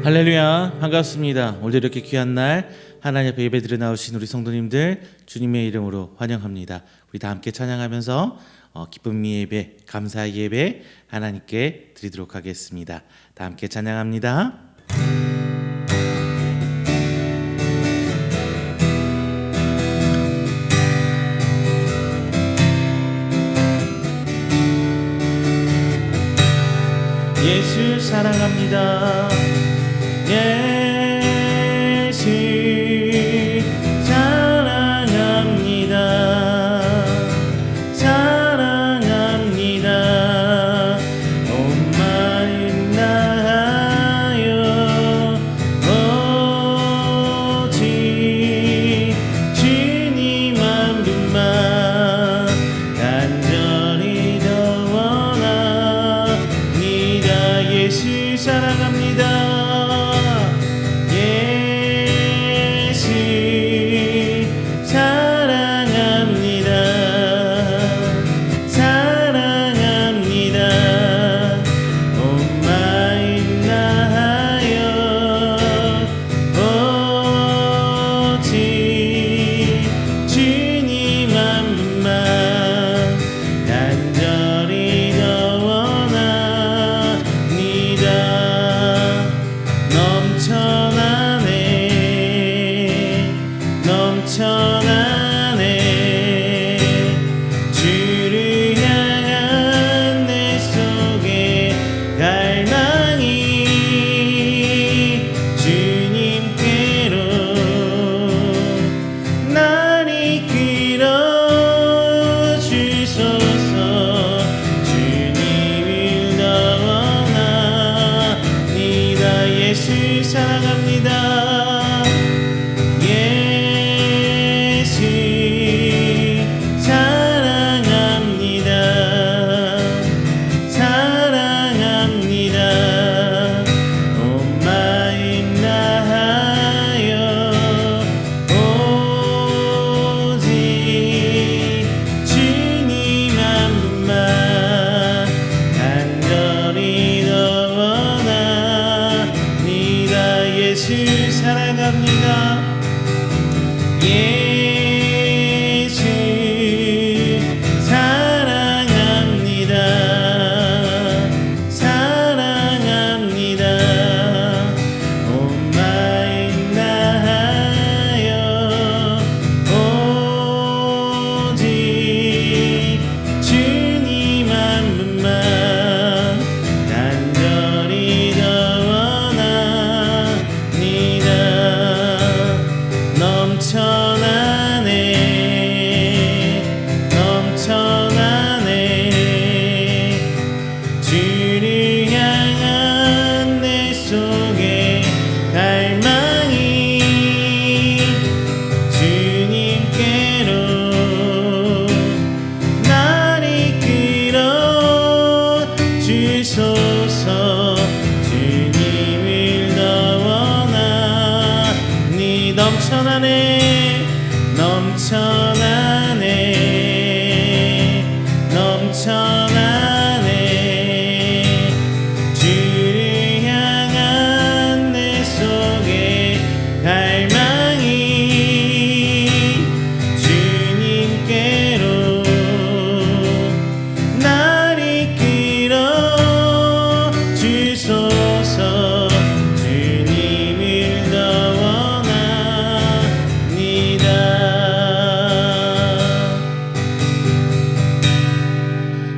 할렐루야, 반갑습니다. 오늘 이렇게 귀한 날 하나님 앞에 예배드려 나오신 우리 성도님들 주님의 이름으로 환영합니다. 우리 다 함께 찬양하면서 기쁨 예배, 감사 예배 하나님께 드리도록 하겠습니다. 다 함께 찬양합니다. 예수 사랑합니다. 예수 사랑합니다. 사랑합니다. 온 마음 다하여 오직 주님 한 분만 간절히 더 원합니다. 예수 사랑합니다.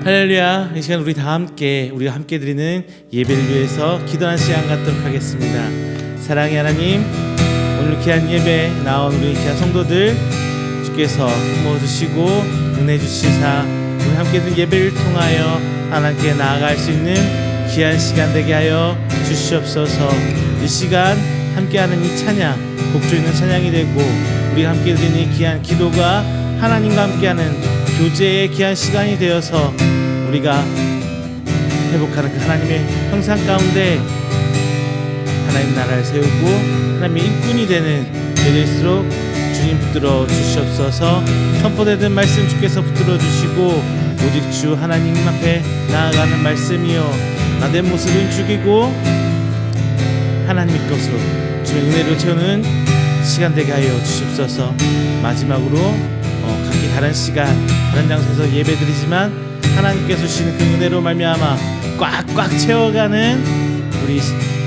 할렐루야. 이 시간 우리가 함께 드리는 예배를 위해서 기도하는 시간 갖도록 하겠습니다. 사랑의 하나님, 오늘 귀한 예배 나온 우리 귀한 성도들 주께서 품어주시고 은혜 주시사 우리 함께 드린 예배를 통하여 하나님께 나아갈 수 있는 귀한 시간 되게 하여 주시옵소서. 이 시간 함께하는 이 찬양, 곡조 있는 찬양이 되고 우리가 함께 드리는 이 귀한 기도가 하나님과 함께하는 교제의 귀한 시간이 되어서 우리가 회복하는 그 하나님의 형상 가운데 하나님 나라를 세우고 하나님의 일꾼이 되는 될수록 주님 붙들어 주시옵소서. 선포되는 말씀 주께서 붙들어 주시고 오직 주 하나님 앞에 나아가는 말씀이요, 나된 모습은 죽이고 하나님의 것으로 주의 은혜로 채우는 시간 되게 하여 주시옵소서. 마지막으로 각기 다른 시간 다른 장소에서 예배드리지만 하나님께서 주시는 그 은혜로 말미암아 꽉꽉 채워가는 우리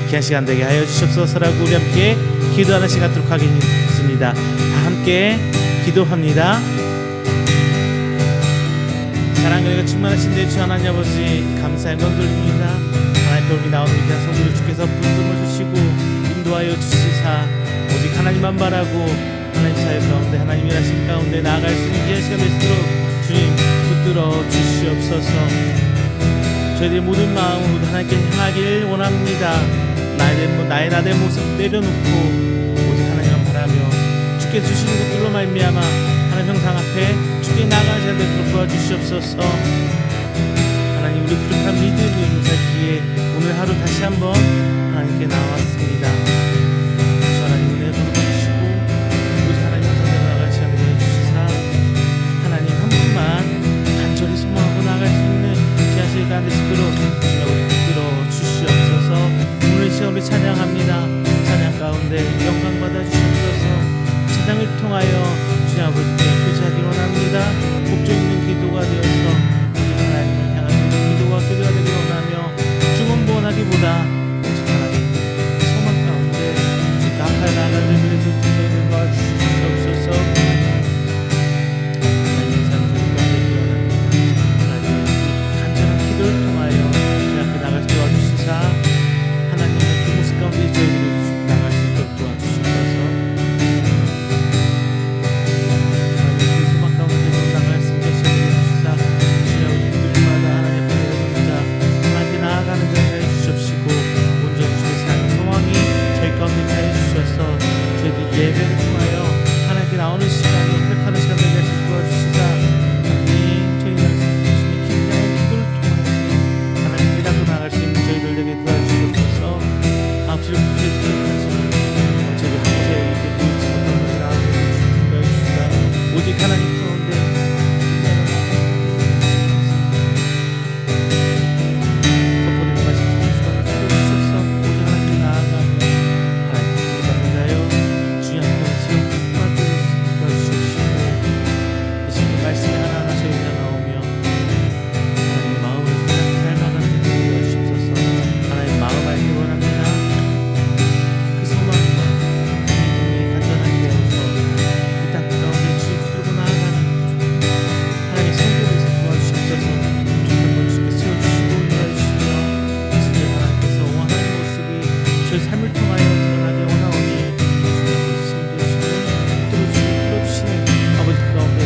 귀한 시간 되게 하여 주시옵소서라고 우리 함께 기도하는 시간 갖도록 하겠습니다. 다 함께 기도합니다. 사랑과 은혜가 충만하신 주 하나님 아버지 감사의 영광 돌립니다. 하나님께 우리 나오는 귀한 성도를 주께서 붙들어 주시고 인도하여 주시사 오직 하나님만 바라고 하나님 사역 가운데 하나님 일하신 가운데 나아갈 수 있는 귀한 시간 되시도록 주님 붙들어 주시옵소서. 저희들의 모든 마음으로 하나님께 향하길 원합니다. 나의 나의 모습 내려놓고 오직 하나님만 바라며 주께 주시는 것들로 말미암아 하나님 형상 앞에 주께 나아가는 시간 되도록 도와주시옵소서. 하나님 우리 부족한 믿음을 살기에 오늘 하루 다시 한번 하나님께 나왔습니다. 주 하나님 은혜 부르시고 오직 하나님 형상대로 나아갈 시간을 해주시사 하나님 한 분만 간절히 소망하고 나아갈 수 있는 귀한 시간 되시도록 주님을 붙들어 주시옵소서. 오늘 시간 우리 찬양합니다. 찬양 가운데 영광 받아 주시옵소서. 찬양을 통하여 주님 아버지께 교제하기 원합니다. 복종 있는 기도가 되어서 오직 하나님을 향한 기도가 교제가 되기 원하며 중언부언하기보다 오직 하나님 소망 가운데 오직 앞에 나아가는 저희들의 눈을 도와주시옵소서. 하나님의 삶을 가운데 원합니다. 하나님의 간절한 기도를 통하여 주님 앞에 나갈 수 도와주시사 하나님의 그 모습 가운데 저희들이 나갈 수 있도록 도와주시옵소서. 예배를 통하여 하나님께 나오는 시간을 회복하는 시간 되게 하시고 도와주시사 하나님 저희가 주님의 긴장한 기도를 통하여 하나님께 닫고 나갈 수 있는 저희들 되게 도와주시옵소서. 앞으로 저희가 한 곳에 이렇게 보이지 못한 것을 나아가게 도와주시사 오직 하나님 가운데 섭보는 말씀 주시고 주셔서 오직 하나님 나아가며 하나님 감사하여 말씀이 하나하나 저희 나오며 하나님의 마음을 닮아가는 데 도와주시옵소서. 하나님의 마음 알기 원합니다. 그 소망과 믿음이 간절하게 되어서 이 땅 가운데 주님 붙들고 나아가는 하나님의 성도를 도와주시옵소서. 한번 주께 세워주시고 도와주시며 진짜 하나님께서 원하는 모습이 저희 삶을 통하여 드러나게 원하오니 주님을 심겨주시고 붙들어주시는 아버지 가운데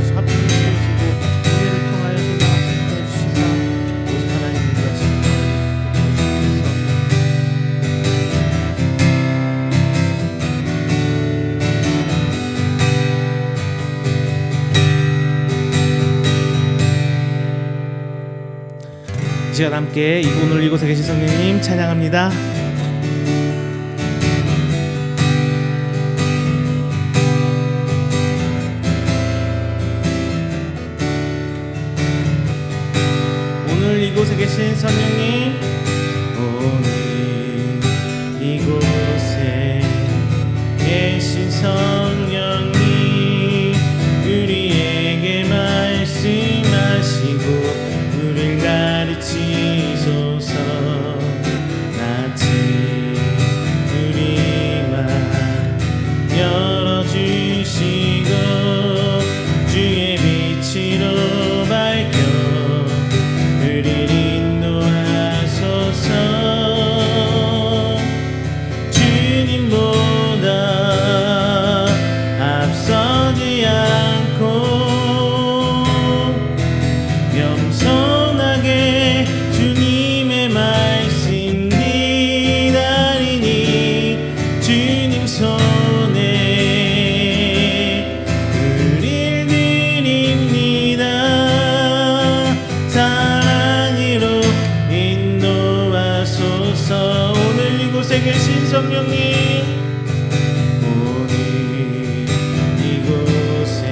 합심을 세우시고 은혜를 통하여 저희가 하시게 해주시사 오직 하나님을 위하시는 이 시간 함께 오늘 이곳에 계신 성령님 찬양합니다. 이곳에 계신 성령님 오늘 이곳에 계신 성령님 우리에게 말씀하시고 우리를 가르치소서. 낯이 우리 맘 열어주시고 주의 빛으로 밝혀 우리를 인도하소서. 주님보다 앞서지 않고 겸손하게 주님의 말씀 기다리니 주님 손에 우릴 드립니다. 사랑으로 인도하소서. 오늘 이곳에 계신 성령님 오늘 이곳에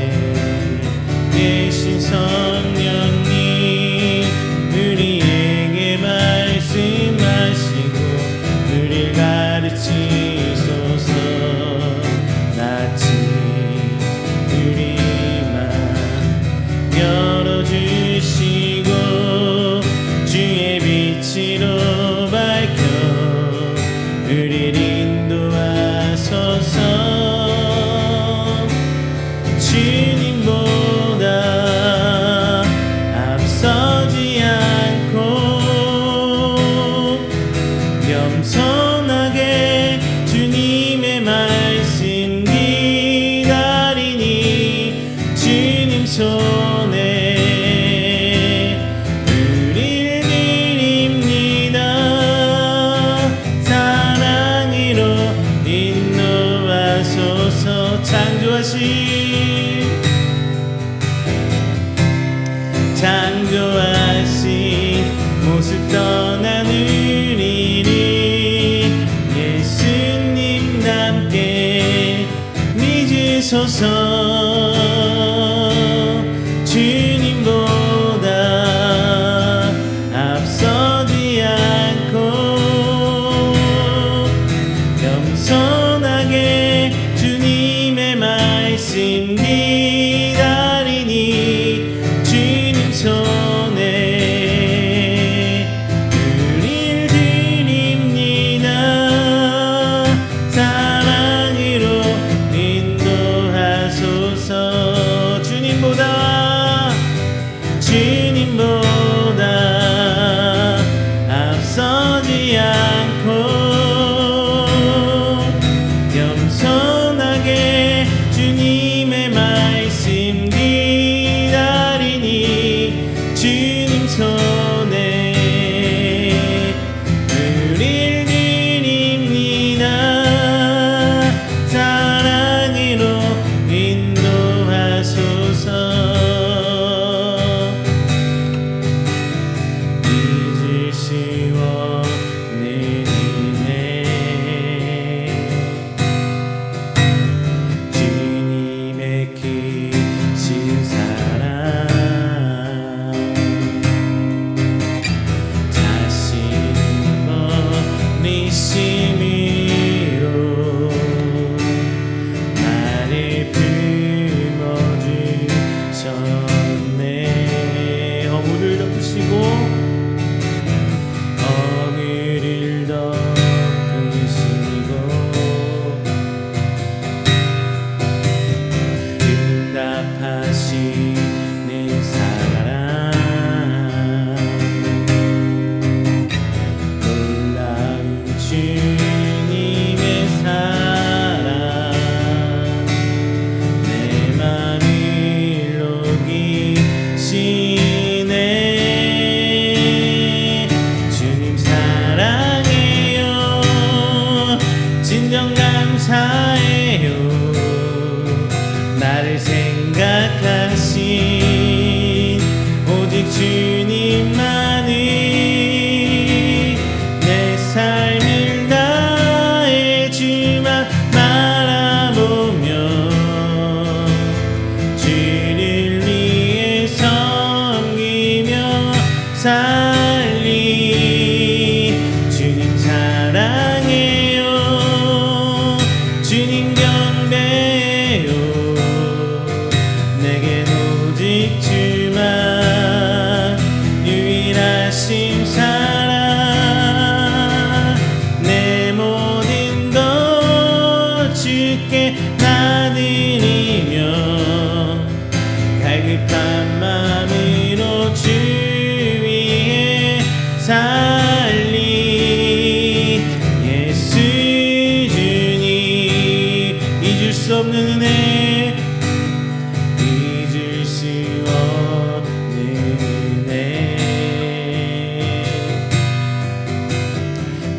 계신 성령님 우리에게 말씀하시고 우리를 가르치 손에 우릴 드립니다. 사랑으로 인도하소서. 창조하신 모습 떠난 우리를 예수님 함께 믿으소서. 주님보다 앞서지 않고 겸손하게 주님의 말씀 기다리니 주님 손에 우릴 드립니다. 사랑으로 인도하소서. 주님보다 앞서지 않고 겸손하게 주님의 말씀 기다리니 주님 손에 우릴 드립니다. 사랑으로 인도하소서. 나를 생각하신 오직 주님만이 내 삶을 다해 주만 바라보며 주를 위해 섬기며 살리. 주님 사랑해요. 주님 경배해요. 내겐 오직 주만 유일하신 사랑. 내 모든 것 주께 나드리며 갈급한 마음으로 주 위에 살리. 예수 주님 잊을 수 없는 은혜, 잊을 수 없는 은혜.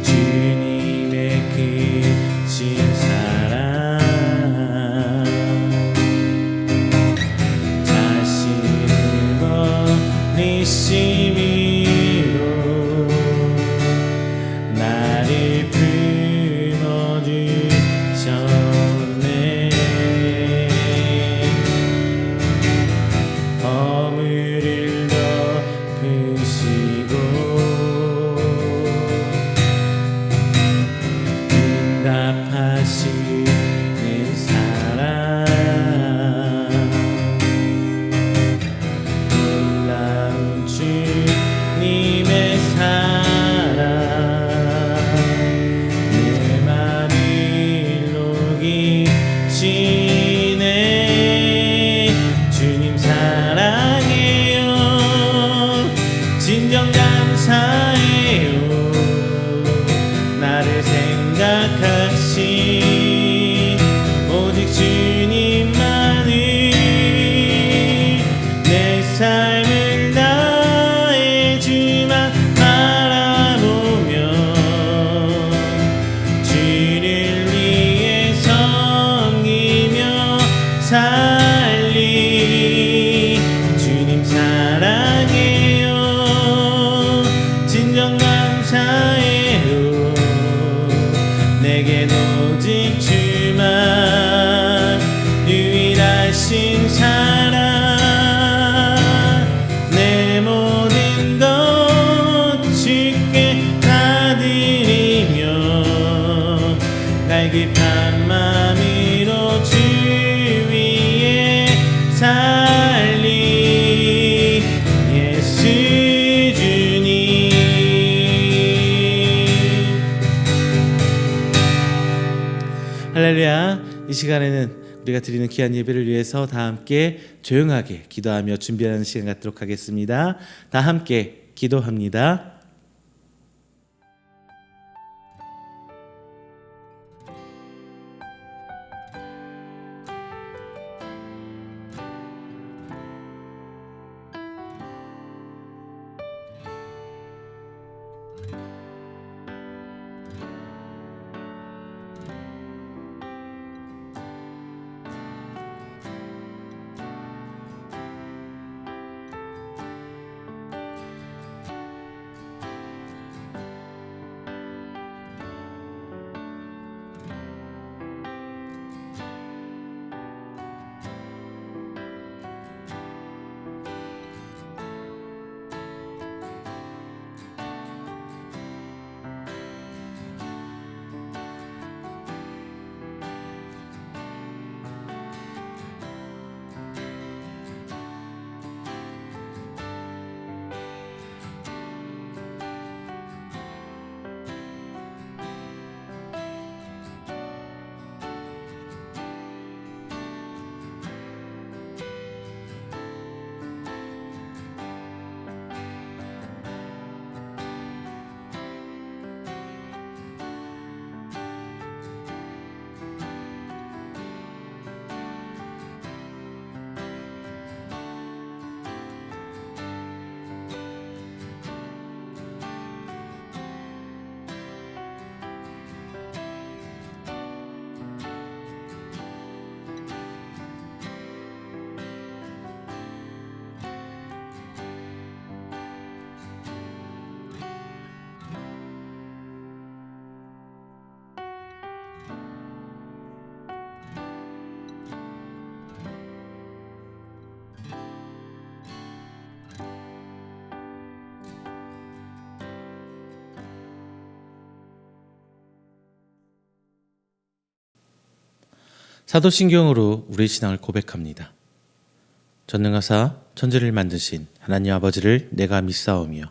주님의 크신 사랑, 자신을 버리심으로 나를 품어주셨네. 허물을 덮으시고 응답하시는 사랑. 놀라운 주 이 시간에는 우리가 드리는 귀한 예배를 위해서 다 함께 조용하게 기도하며 준비하는 시간 갖도록 하겠습니다. 다 함께 기도합니다. 사도신경으로 우리의 신앙을 고백합니다. 전능하사 천지를 만드신 하나님 아버지를 내가 믿사오며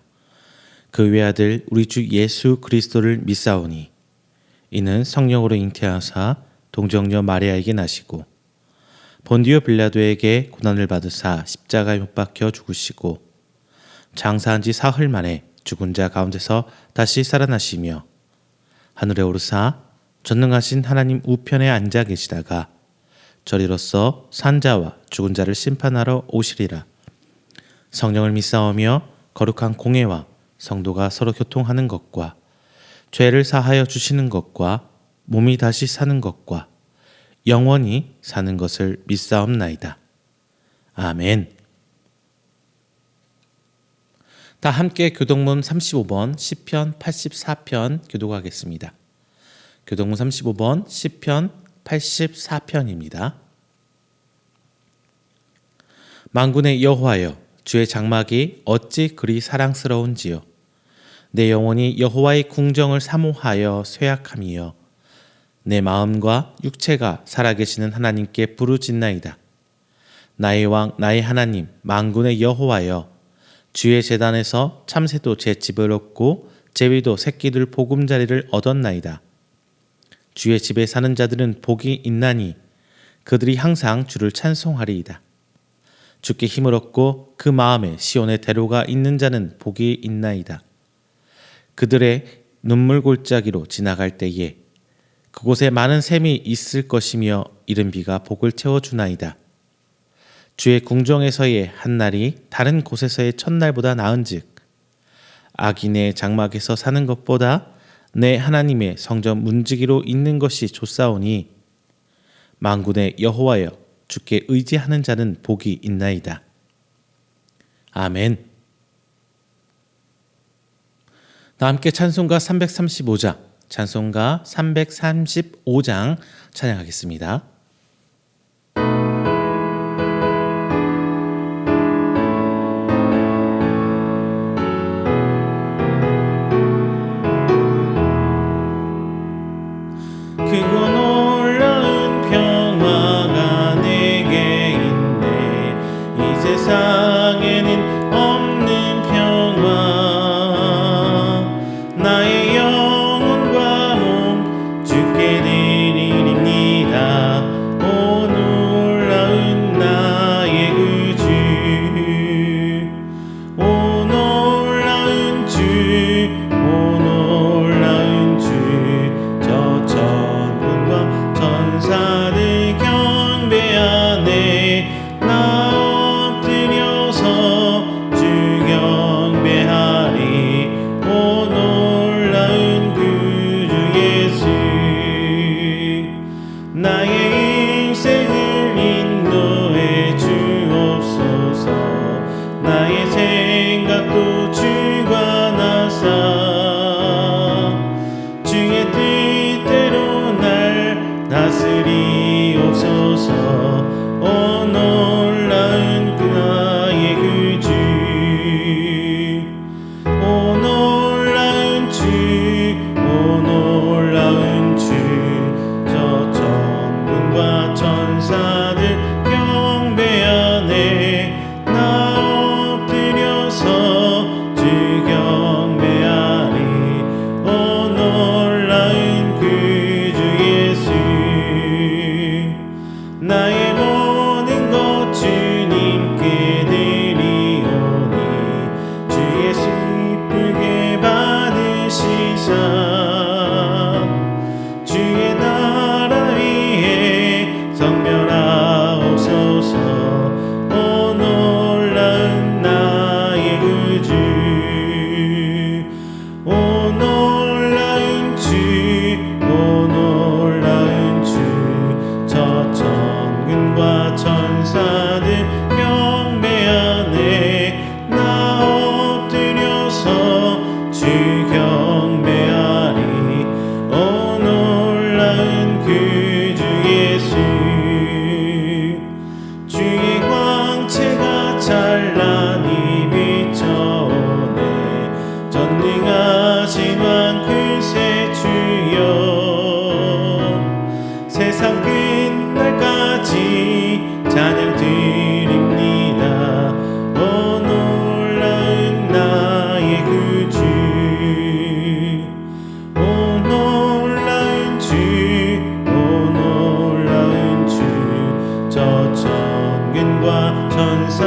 그 외아들 우리 주 예수 그리스도를 믿사오니 이는 성령으로 잉태하사 동정녀 마리아에게 나시고 본디오 빌라도에게 고난을 받으사 십자가에 못 박혀 죽으시고 장사한 지 사흘 만에 죽은 자 가운데서 다시 살아나시며 하늘에 오르사 전능하신 하나님 우편에 앉아 계시다가 저리로서 산자와 죽은 자를 심판하러 오시리라. 성령을 믿사오며 거룩한 공회와 성도가 서로 교통하는 것과 죄를 사하여 주시는 것과 몸이 다시 사는 것과 영원히 사는 것을 믿사옵나이다. 아멘. 다 함께 교동문 35번 시편 84편 교독하겠습니다. 교동문 35번 시편 84편입니다. 만군의 여호와여, 주의 장막이 어찌 그리 사랑스러운지요. 내 영혼이 여호와의 궁정을 사모하여 쇠약함이여. 내 마음과 육체가 살아계시는 하나님께 부르짖나이다. 나의 왕 나의 하나님 만군의 여호와여, 주의 제단에서 참새도 제 집을 얻고 제비도 새끼들 보금자리를 얻었나이다. 주의 집에 사는 자들은 복이 있나니 그들이 항상 주를 찬송하리이다. 주께 힘을 얻고 그 마음에 시온의 대로가 있는 자는 복이 있나이다. 그들의 눈물 골짜기로 지나갈 때에 그곳에 많은 샘이 있을 것이며 이른 비가 복을 채워주나이다. 주의 궁정에서의 한날이 다른 곳에서의 첫날보다 나은즉 악인의 장막에서 사는 것보다 내 하나님의 성전 문지기로 있는 것이 좋사오니 만군의 여호와여, 주께 의지하는 자는 복이 있나이다. 아멘. 다 함께 찬송가 335장, 찬송가 335장 찬양하겠습니다. 크고 놀라운 평화가 내게 있네. 이 세상에는 없는 평화. 나의 영혼과 몸 주께 드리립니다.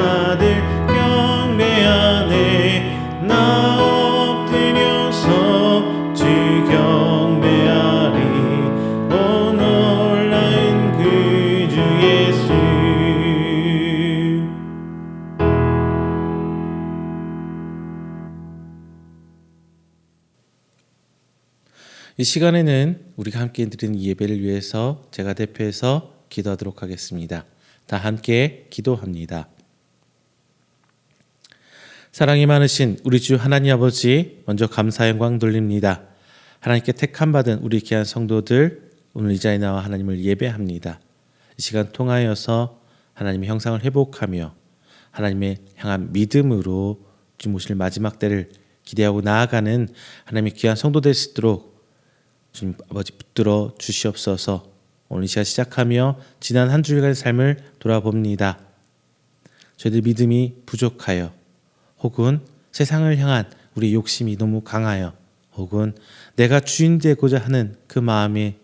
천사들 경배하네. 나 엎드려서 주 경배하리. 오 놀라운 그 주 예수. 이 시간에는 우리가 함께 드리는 예배를 위해서 제가 대표해서 기도하도록 하겠습니다. 다 함께 기도합니다. 사랑이 많으신 우리 주 하나님 아버지, 먼저 감사 영광 돌립니다. 하나님께 택함 받은 우리 귀한 성도들, 오늘 이 자리에 나와 하나님을 예배합니다. 이 시간 통하여서 하나님의 형상을 회복하며 하나님의 향한 믿음으로 주님 오실 마지막 때를 기대하고 나아가는 하나님의 귀한 성도 될 수 있도록 주님 아버지 붙들어 주시옵소서. 오늘 이 시간 시작하며 지난 한 주일간의 삶을 돌아봅니다. 저희들 믿음이 부족하여, 혹은 세상을 향한 우리 욕심이 너무 강하여, 혹은 내가 주인 되고자 하는 그 마음에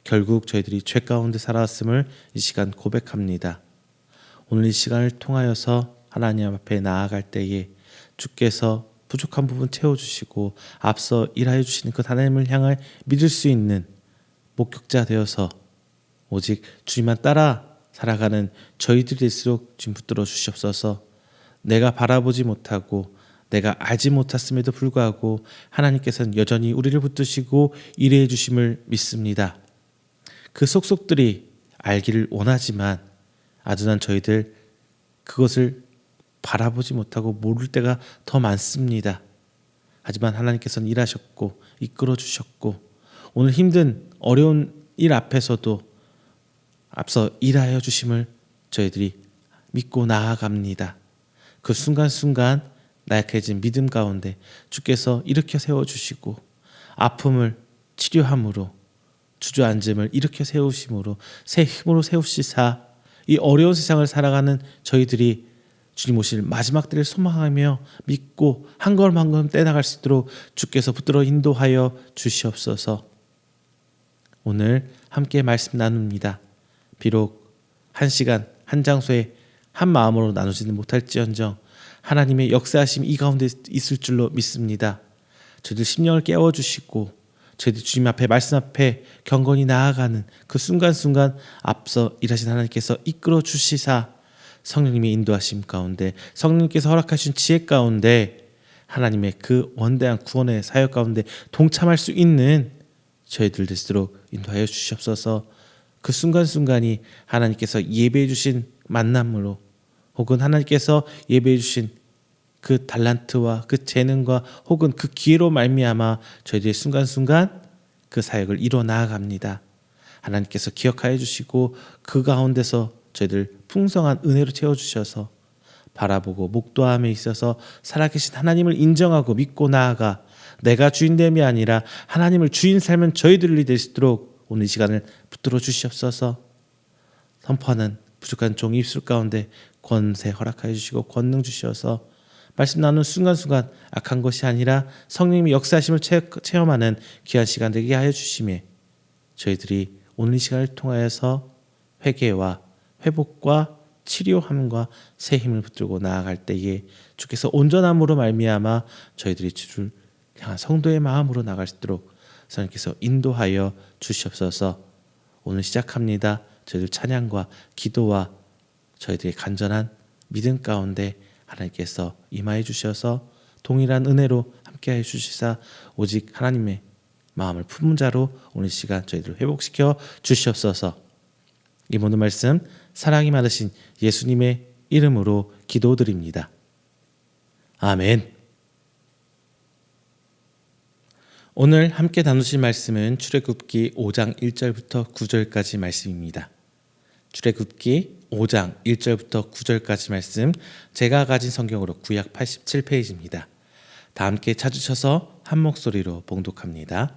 결국 저희들이 죄 가운데 살아왔음을 이 시간 고백합니다. 오늘 이 시간을 통하여서 하나님 앞에 나아갈 때에 주께서 부족한 부분 채워주시고 앞서 일하여 주시는 그 하나님을 향해 믿을 수 있는 목격자 되어서 오직 주님만 따라 살아가는 저희들이 될수록 주님 붙들어 주시옵소서. 내가 바라보지 못하고 내가 알지 못했음에도 불구하고 하나님께서는 여전히 우리를 붙드시고 일해 주심을 믿습니다. 그 속속들이 알기를 원하지만 아둔한 저희들 그것을 바라보지 못하고 모를 때가 더 많습니다. 하지만 하나님께서는 일하셨고 이끌어 주셨고 오늘 힘든 어려운 일 앞에서도 앞서 일하여 주심을 저희들이 믿고 나아갑니다. 그 순간순간 나약해진 믿음 가운데 주께서 일으켜 세워주시고 아픔을 치료함으로 주저앉음을 일으켜 세우심으로 새 힘으로 세우시사 이 어려운 세상을 살아가는 저희들이 주님 오실 마지막 때를 소망하며 믿고 한 걸음 한 걸음 떼나갈 수 있도록 주께서 붙들어 인도하여 주시옵소서. 오늘 함께 말씀 나눕니다. 비록 한 시간 한 장소에 한 마음으로 나누지는 못할지언정 하나님의 역사하심 이 가운데 있을 줄로 믿습니다. 저희들 심령을 깨워주시고 저희들 주님 앞에 말씀 앞에 경건히 나아가는 그 순간순간 앞서 일하신 하나님께서 이끌어 주시사 성령님의 인도하심 가운데 성령님께서 허락하신 지혜 가운데 하나님의 그 원대한 구원의 사역 가운데 동참할 수 있는 저희들 될수록 인도하여 주시옵소서. 그 순간순간이 하나님께서 예배해 주신 만남으로 혹은 하나님께서 예배해 주신 그 달란트와 그 재능과 혹은 그 기회로 말미암아 저희들의 순간순간 그 사역을 이루어 나아갑니다. 하나님께서 기억하여 주시고 그 가운데서 저희들 풍성한 은혜로 채워주셔서 바라보고 목도함에 있어서 살아계신 하나님을 인정하고 믿고 나아가 내가 주인됨이 아니라 하나님을 주인 삶은 저희들이 될 수 있도록 오늘 이 시간을 붙들어 주시옵소서. 선포하는 부족한 종 입술 가운데 권세 허락하여 주시고 권능 주셔서 말씀 나누는 순간순간 악한 것이 아니라 성령님의 역사하심을 체험하는 귀한 시간 되게 하여 주시며 저희들이 오늘 이 시간을 통하여서 회개와 회복과 치료함과 새 힘을 붙들고 나아갈 때에 주께서 온전함으로 말미암아 저희들이 주를 향한 성도의 마음으로 나갈 수 있도록 성령께서 인도하여 주시옵소서. 오늘 시작합니다. 저희들 찬양과 기도와 저희들의 간절한 믿음 가운데 하나님께서 임하여 주셔서 동일한 은혜로 함께하여 주시사 오직 하나님의 마음을 품은 자로 오늘 시간 저희들을 회복시켜 주시옵소서. 이 모든 말씀 사랑이 많으신 예수님의 이름으로 기도드립니다. 아멘. 오늘 함께 나누실 말씀은 출애굽기 5장 1절부터 9절까지 말씀입니다. 출애굽기 5장 1절부터 9절까지 말씀 제가 가진 성경으로 구약 87페이지입니다. 다 함께 찾으셔서 한 목소리로 봉독합니다.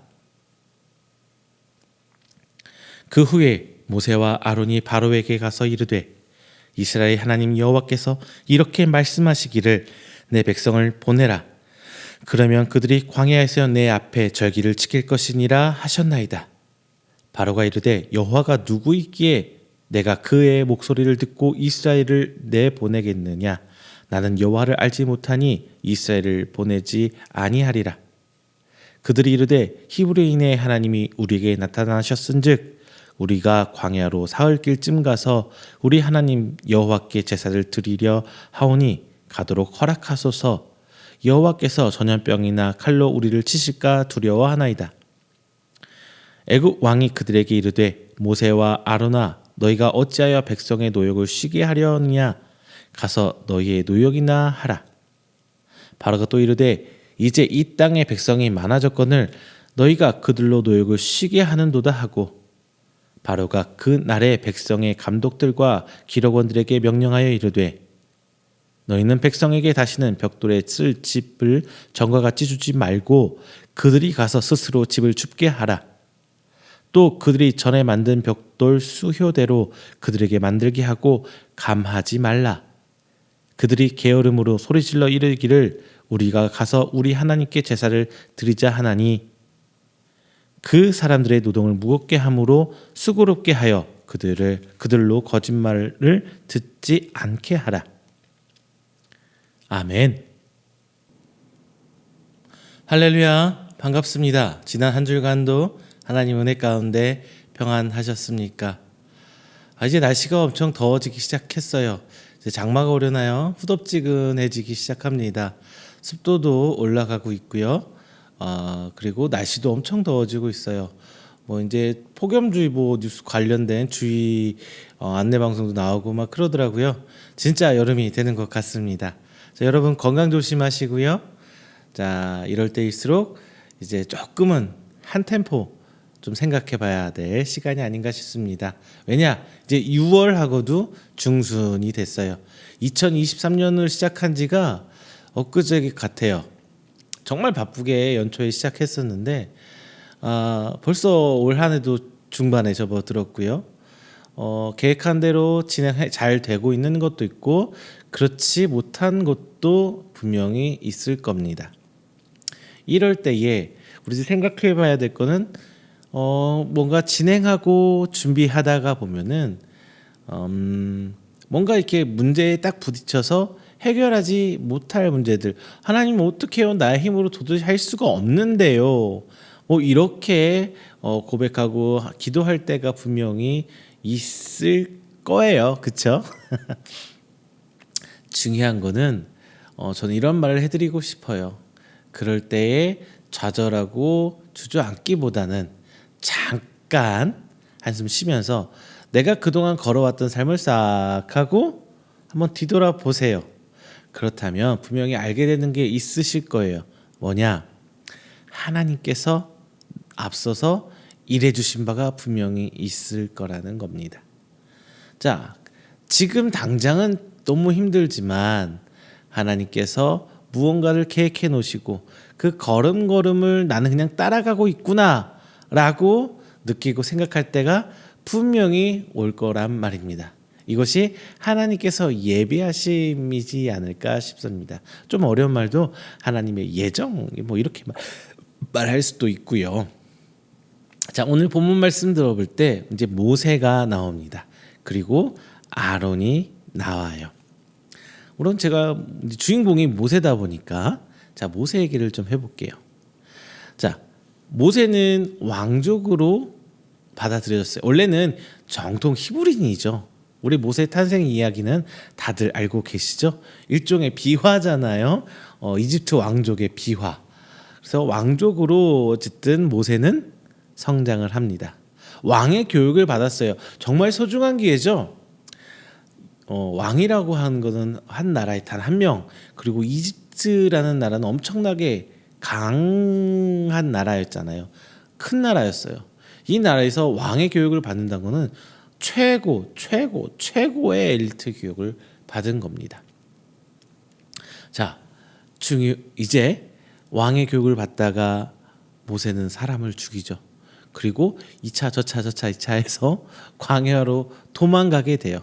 그 후에 모세와 아론이 바로에게 가서 이르되 이스라엘 하나님 여호와께서 이렇게 말씀하시기를 내 백성을 보내라. 그러면 그들이 광야에서 내 앞에 절기를 지킬 것이니라 하셨나이다. 바로가 이르되 여호와가 누구이기에 내가 그의 목소리를 듣고 이스라엘을 내보내겠느냐? 나는 여호와를 알지 못하니 이스라엘을 보내지 아니하리라. 그들이 이르되 히브리인의 하나님이 우리에게 나타나셨은즉 우리가 광야로 사흘길쯤 가서 우리 하나님 여호와께 제사를 드리려 하오니 가도록 허락하소서. 여호와께서 전염병이나 칼로 우리를 치실까 두려워하나이다. 애굽 왕이 그들에게 이르되 모세와 아론아 너희가 어찌하여 백성의 노역을 쉬게 하려느냐? 가서 너희의 노역이나 하라. 바로가 또 이르되 이제 이 땅의 백성이 많아졌거늘 너희가 그들로 노역을 쉬게 하는도다 하고 바로가 그 날에 백성의 감독들과 기록원들에게 명령하여 이르되 너희는 백성에게 다시는 벽돌에 쓸 집을 전과 같이 주지 말고 그들이 가서 스스로 집을 줍게 하라. 또 그들이 전에 만든 벽돌 수효대로 그들에게 만들게 하고 감하지 말라. 그들이 게으름으로 소리질러 이르기를 우리가 가서 우리 하나님께 제사를 드리자 하나니 그 사람들의 노동을 무겁게 함으로 수고롭게 하여 그들로 거짓말을 듣지 않게 하라. 아멘. 할렐루야, 반갑습니다. 지난 한 주간도 하나님 은혜 가운데 평안하셨습니까? 이제 날씨가 엄청 더워지기 시작했어요. 이제 장마가 오려나요? 후덥지근해지기 시작합니다. 습도도 올라가고 있고요. 그리고 날씨도 엄청 더워지고 있어요. 이제 폭염주의보 뉴스 관련된 주의 안내 방송도 나오고 막 그러더라고요. 진짜 여름이 되는 것 같습니다. 자, 여러분 건강 조심하시고요. 자, 이럴 때일수록 이제 조금은 한 템포 좀 생각해봐야 될 시간이 아닌가 싶습니다. 왜냐? 이제 6월하고도 중순이 됐어요. 2023년을 시작한 지가 엊그제 같아요. 정말 바쁘게 연초에 시작했었는데 벌써 올 한 해도 중반에 접어들었고요. 계획한 대로 진행 잘 되고 있는 것도 있고 그렇지 못한 것도 분명히 있을 겁니다. 이럴 때에 우리 생각해 봐야 될 거는 뭔가 진행하고 준비하다가 보면은 뭔가 이렇게 문제에 딱 부딪혀서 해결하지 못할 문제들, 하나님 어떻게 해요? 나의 힘으로 도저히 할 수가 없는데요. 이렇게 고백하고 기도할 때가 분명히 있을 거예요. 그쵸? 중요한 거는 저는 이런 말을 해드리고 싶어요. 그럴 때에 좌절하고 주저앉기보다는 잠깐 한숨 쉬면서 내가 그동안 걸어왔던 삶을 싹 하고 한번 뒤돌아보세요. 그렇다면 분명히 알게 되는 게 있으실 거예요. 뭐냐? 하나님께서 앞서서 일해주신 바가 분명히 있을 거라는 겁니다. 자, 지금 당장은 너무 힘들지만 하나님께서 무언가를 계획해 놓으시고 그 걸음걸음을 나는 그냥 따라가고 있구나 라고 느끼고 생각할 때가 분명히 올 거란 말입니다. 이것이 하나님께서 예비하심이지 않을까 싶습니다. 좀 어려운 말도 하나님의 예정 이렇게 말할 수도 있고요. 자, 오늘 본문 말씀 들어볼 때 이제 모세가 나옵니다. 그리고 아론이 나와요. 물론 제가 주인공이 모세다 보니까 자, 모세 얘기를 좀 해볼게요. 자, 모세는 왕족으로 받아들여졌어요. 원래는 정통 히브리인이죠. 우리 모세 탄생 이야기는 다들 알고 계시죠? 일종의 비화잖아요. 이집트 왕족의 비화. 그래서 왕족으로 어쨌든 모세는 성장을 합니다. 왕의 교육을 받았어요. 정말 소중한 기회죠. 왕이라고 하는 것은 한 나라에 단 한 명, 그리고 이집트라는 나라는 엄청나게 강한 나라였잖아요. 큰 나라였어요. 이 나라에서 왕의 교육을 받는다는 것은 최고의 엘리트 교육을 받은 겁니다. 자, 이제 왕의 교육을 받다가 모세는 사람을 죽이죠. 그리고 2차 저차 2차 해서 광야로 도망가게 돼요.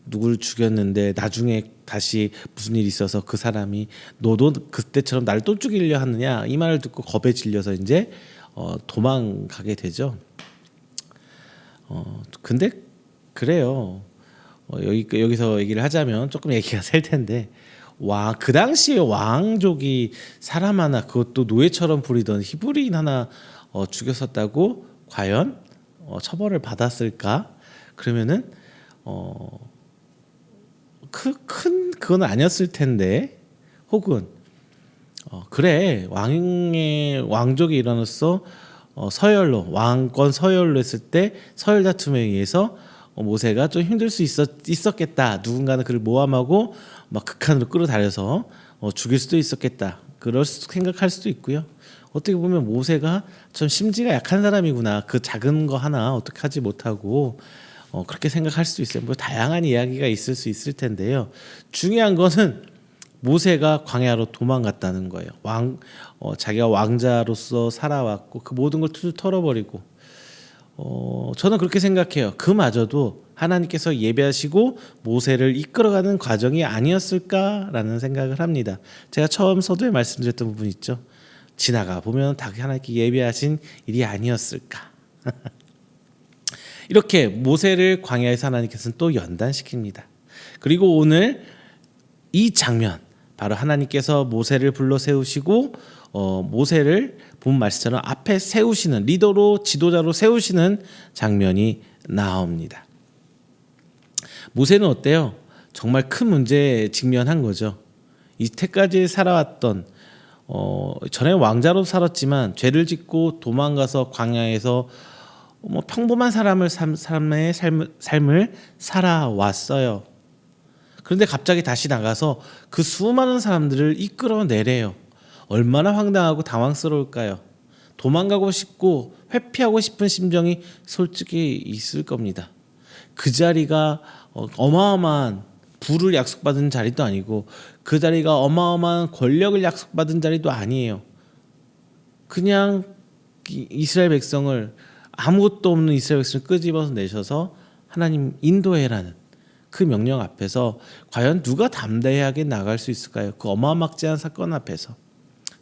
누굴 죽였는데 나중에 다시 무슨 일이 있어서 그 사람이 너도 그때처럼 날 또 죽이려 하느냐 이 말을 듣고 겁에 질려서 이제 도망가게 되죠. 근데 그래요. 여기서 얘기를 하자면 조금 얘기가 셀 텐데 그 당시에 왕족이 사람 하나, 그것도 노예처럼 부리던 히브리인 하나 죽였었다고 과연 처벌을 받았을까? 그러면은 큰 그건 아니었을 텐데, 혹은 그래, 왕족이 일어났어, 서열로, 왕권 서열로 했을 때 서열 다툼에 의해서 모세가 좀 힘들 수 있었겠다. 누군가는 그를 모함하고 막 극한으로 끌어달려서 죽일 수도 있었겠다. 생각할 수도 있고요. 어떻게 보면 모세가 좀 심지가 약한 사람이구나. 그 작은 거 하나 어떻게 하지 못하고 그렇게 생각할 수도 있어요. 뭐 다양한 이야기가 있을 수 있을 텐데요. 중요한 것은 모세가 광야로 도망갔다는 거예요. 자기가 왕자로서 살아왔고 그 모든 걸 툴툴 털어버리고, 저는 그렇게 생각해요. 그마저도 하나님께서 예배하시고 모세를 이끌어가는 과정이 아니었을까라는 생각을 합니다. 제가 처음 서두에 말씀드렸던 부분 있죠. 지나가 보면 다 하나님께 예배하신 일이 아니었을까. 이렇게 모세를 광야에서 하나님께서는 또 연단시킵니다. 그리고 오늘 이 장면, 바로 하나님께서 모세를 불러 세우시고 모세를 본 말씀처럼 앞에 세우시는, 리더로 지도자로 세우시는 장면이 나옵니다. 모세는 어때요? 정말 큰 문제에 직면한 거죠. 이때까지 살아왔던, 전에 왕자로 살았지만 죄를 짓고 도망가서 광야에서 평범한 삶의 삶을 살아왔어요. 그런데 갑자기 다시 나가서 그 수많은 사람들을 이끌어내래요. 얼마나 황당하고 당황스러울까요? 도망가고 싶고 회피하고 싶은 심정이 솔직히 있을 겁니다. 그 자리가 어마어마한 부를 약속받은 자리도 아니고, 그 자리가 어마어마한 권력을 약속받은 자리도 아니에요. 그냥 이스라엘 백성을, 아무것도 없는 이스라엘 백성을 끄집어서 내셔서 하나님 인도해라는 그 명령 앞에서 과연 누가 담대하게 나갈 수 있을까요? 그 어마어마한 사건 앞에서.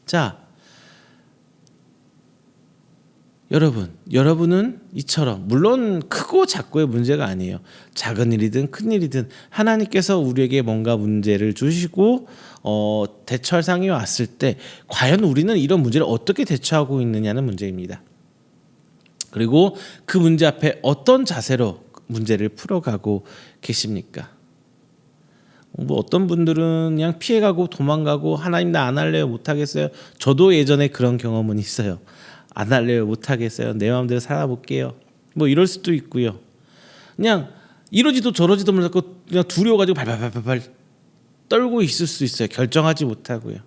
자, 여러분은 이처럼, 물론 크고 작고의 문제가 아니에요. 작은 일이든 큰 일이든 하나님께서 우리에게 뭔가 문제를 주시고 대처할 상황이 왔을 때 과연 우리는 이런 문제를 어떻게 대처하고 있느냐는 문제입니다. 그리고 그 문제 앞에 어떤 자세로 문제를 풀어가고 계십니까? 어떤 분들은 그냥 피해가고 도망가고, 하나님 나 안 할래요, 못 하겠어요. 저도 예전에 그런 경험은 있어요. 안 할래요, 못 하겠어요. 내 마음대로 살아볼게요. 이럴 수도 있고요. 그냥 이러지도 저러지도 못하고 그냥 두려워가지고 발발발발 떨고 있을 수 있어요. 결정하지 못하고요.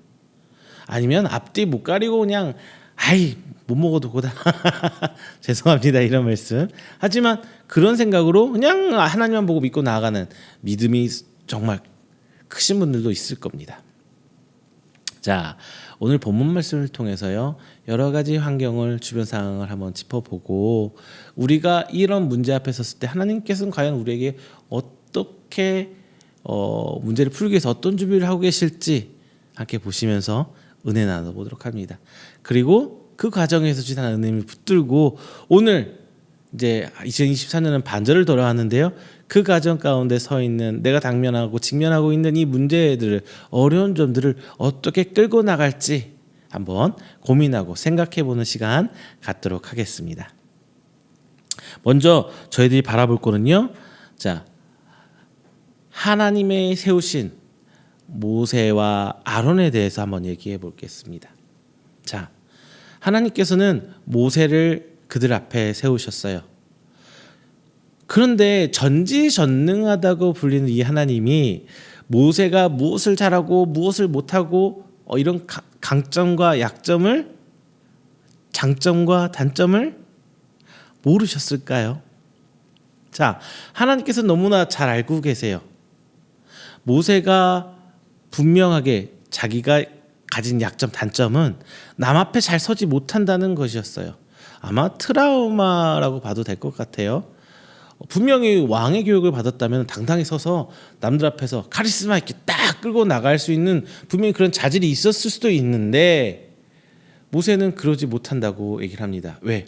아니면 앞뒤 못 가리고 그냥 못 먹어도 고다. 죄송합니다, 이런 말씀. 하지만 그런 생각으로 그냥 하나님만 보고 믿고 나아가는 믿음이 정말 크신 분들도 있을 겁니다. 자, 오늘 본문 말씀을 통해서요, 여러 가지 환경을, 주변 상황을 한번 짚어보고, 우리가 이런 문제 앞에 섰을 때 하나님께서는 과연 우리에게 어떻게 문제를 풀기 위해서 어떤 준비를 하고 계실지 함께 보시면서 은혜 나눠보도록 합니다. 그리고 그 과정에서 지난 은혜를 붙들고, 오늘 이제 2024년은 반절을 돌아왔는데요, 그 과정 가운데 서 있는, 내가 직면하고 있는 이 문제들을, 어려운 점들을 어떻게 끌고 나갈지 한번 고민하고 생각해보는 시간 갖도록 하겠습니다. 먼저 저희들이 바라볼 거는요, 자, 하나님의 세우신 모세와 아론에 대해서 한번 얘기해 보겠습니다. 자, 하나님께서는 모세를 그들 앞에 세우셨어요. 그런데 전지전능하다고 불리는 이 하나님이 모세가 무엇을 잘하고 무엇을 못하고 이런 강점과 약점을, 장점과 단점을 모르셨을까요? 자, 하나님께서 너무나 잘 알고 계세요. 모세가 분명하게 자기가 가진 약점, 단점은 남 앞에 잘 서지 못한다는 것이었어요. 아마 트라우마라고 봐도 될 것 같아요. 분명히 왕의 교육을 받았다면 당당히 서서 남들 앞에서 카리스마 있게 딱 끌고 나갈 수 있는 분명히 그런 자질이 있었을 수도 있는데, 모세는 그러지 못한다고 얘기를 합니다. 왜?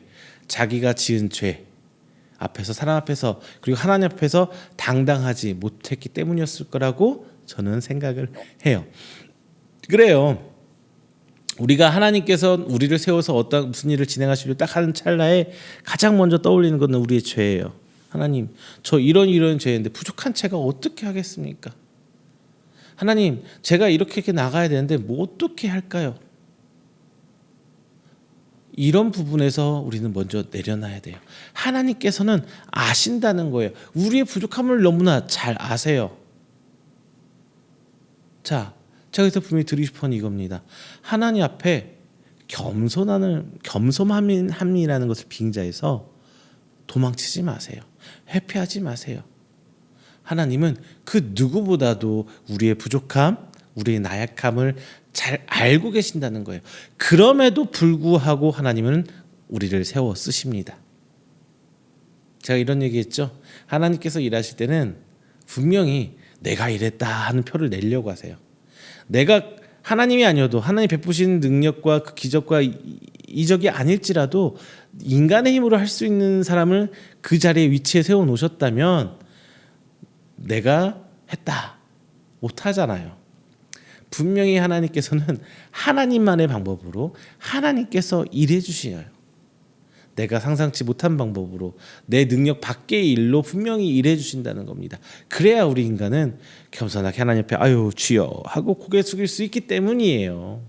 자기가 지은 죄, 앞에서, 사람 앞에서, 그리고 하나님 앞에서 당당하지 못했기 때문이었을 거라고 저는 생각을 해요. 그래요. 우리가 하나님께서 우리를 세워서 어떤 무슨 일을 진행하시려 딱 하는 찰나에 가장 먼저 떠올리는 것은 우리의 죄예요. 하나님, 저 이런 죄인데 부족한 제가 어떻게 하겠습니까? 하나님, 제가 이렇게 나가야 되는데 뭐 어떻게 할까요? 이런 부분에서 우리는 먼저 내려놔야 돼요. 하나님께서는 아신다는 거예요. 우리의 부족함을 너무나 잘 아세요. 자, 제가 여기서 분명히 드리고 싶은 이겁니다. 하나님 앞에 겸손함이라는 것을 빙자해서 도망치지 마세요. 회피하지 마세요. 하나님은 그 누구보다도 우리의 부족함, 우리의 나약함을 잘 알고 계신다는 거예요. 그럼에도 불구하고 하나님은 우리를 세워 쓰십니다. 제가 이런 얘기했죠. 하나님께서 일하실 때는 분명히 내가 이랬다 하는 표를 내려고 하세요. 내가 하나님이 아니어도 하나님 베푸신 능력과 그 기적과 이적이 아닐지라도 인간의 힘으로 할 수 있는 사람을 그 자리에 위치에 세워 놓으셨다면 내가 했다 못하잖아요. 분명히 하나님께서는 하나님만의 방법으로 하나님께서 일해 주시어요. 내가 상상치 못한 방법으로 내 능력 밖의 일로 분명히 일해 주신다는 겁니다. 그래야 우리 인간은 겸손하게 하나님 앞에 아유 주여 하고 고개 숙일 수 있기 때문이에요.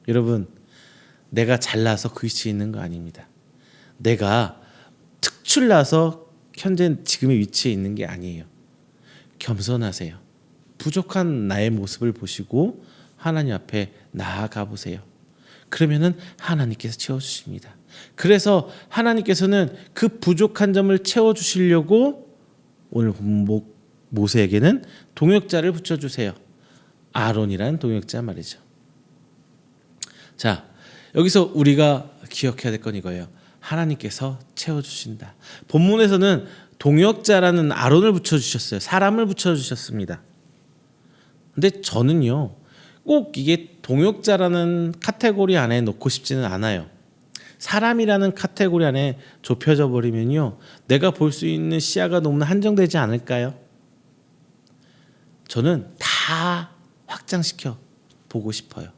여러분, 내가 잘나서 그 위치에 있는 거 아닙니다. 내가 특출나서 현재 지금의 위치에 있는 게 아니에요. 겸손하세요. 부족한 나의 모습을 보시고 하나님 앞에 나아가 보세요. 그러면은 하나님께서 채워주십니다. 그래서 하나님께서는 그 부족한 점을 채워주시려고 오늘 모세에게는 동역자를 붙여주세요. 아론이라는 동역자 말이죠. 자, 여기서 우리가 기억해야 될 건 이거예요. 하나님께서 채워주신다. 본문에서는 동역자라는 아론을 붙여주셨어요. 사람을 붙여주셨습니다. 근데 저는요, 꼭 이게 동역자라는 카테고리 안에 놓고 싶지는 않아요. 사람이라는 카테고리 안에 좁혀져 버리면요, 내가 볼 수 있는 시야가 너무나 한정되지 않을까요? 저는 다 확장시켜 보고 싶어요.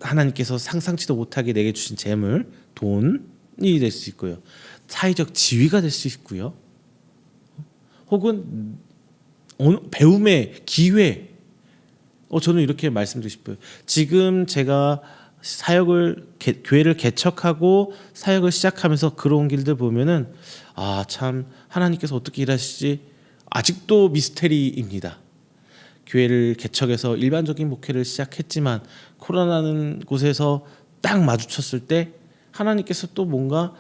하나님께서 상상치도 못하게 내게 주신 재물, 돈이 될 수 있고요. 사회적 지위가 될 수 있고요. 혹은 배움의 기회. 저는 이렇게 말씀드리고 싶어요. 지금 제가 교회를 개척하고 사역을 시작하면서 그런 길들 보면은 참 하나님께서 어떻게 일하시지 아직도 미스테리입니다. 교회를 개척해서 일반적인 목회를 시작했지만 코로나라는 곳에서 딱 마주쳤을 때 하나님께서 또 뭔가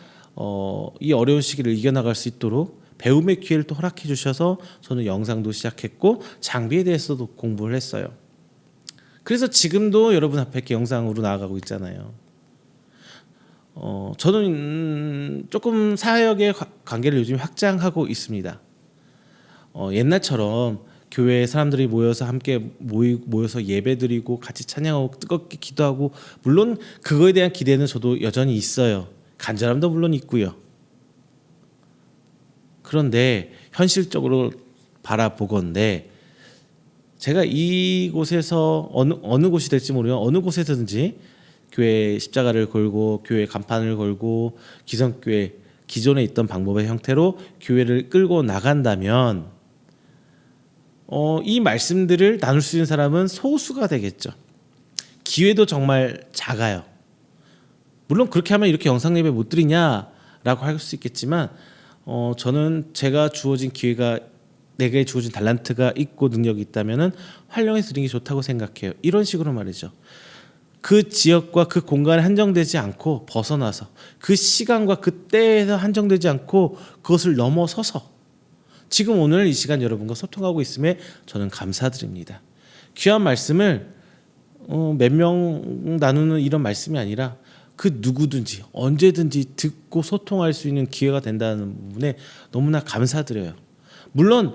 이 어려운 시기를 이겨나갈 수 있도록 배움의 기회를 또 허락해 주셔서 저는 영상도 시작했고 장비에 대해서도 공부를 했어요. 그래서 지금도 여러분 앞에 이렇게 영상으로 나아가고 있잖아요. 저는 조금 사역의 관계를 요즘 확장하고 있습니다. 옛날처럼 교회에 사람들이 모여서 함께 모여서 예배드리고 같이 찬양하고 뜨겁게 기도하고, 물론 그거에 대한 기대는 저도 여전히 있어요. 간절함도 물론 있고요. 그런데 현실적으로 바라보건대 제가 이곳에서 어느 곳이 될지 모르면 어느 곳에서든지 교회 십자가를 걸고 교회 간판을 걸고 기성교회 기존에 있던 방법의 형태로 교회를 끌고 나간다면 이 말씀들을 나눌 수 있는 사람은 소수가 되겠죠. 기회도 정말 작아요. 물론 그렇게 하면 이렇게 영상 예배 못 드리냐라고 할 수 있겠지만 저는 제가 주어진 기회가 내게 주어진 달란트가 있고 능력이 있다면은 활용해서 드리는 게 좋다고 생각해요. 이런 식으로 말이죠. 그 지역과 그 공간에 한정되지 않고 벗어나서 그 시간과 그 때에서 한정되지 않고 그것을 넘어서서 지금 오늘 이 시간 여러분과 소통하고 있음에 저는 감사드립니다. 귀한 말씀을 몇 명 나누는 이런 말씀이 아니라 그 누구든지 언제든지 듣고 소통할 수 있는 기회가 된다는 부분에 너무나 감사드려요. 물론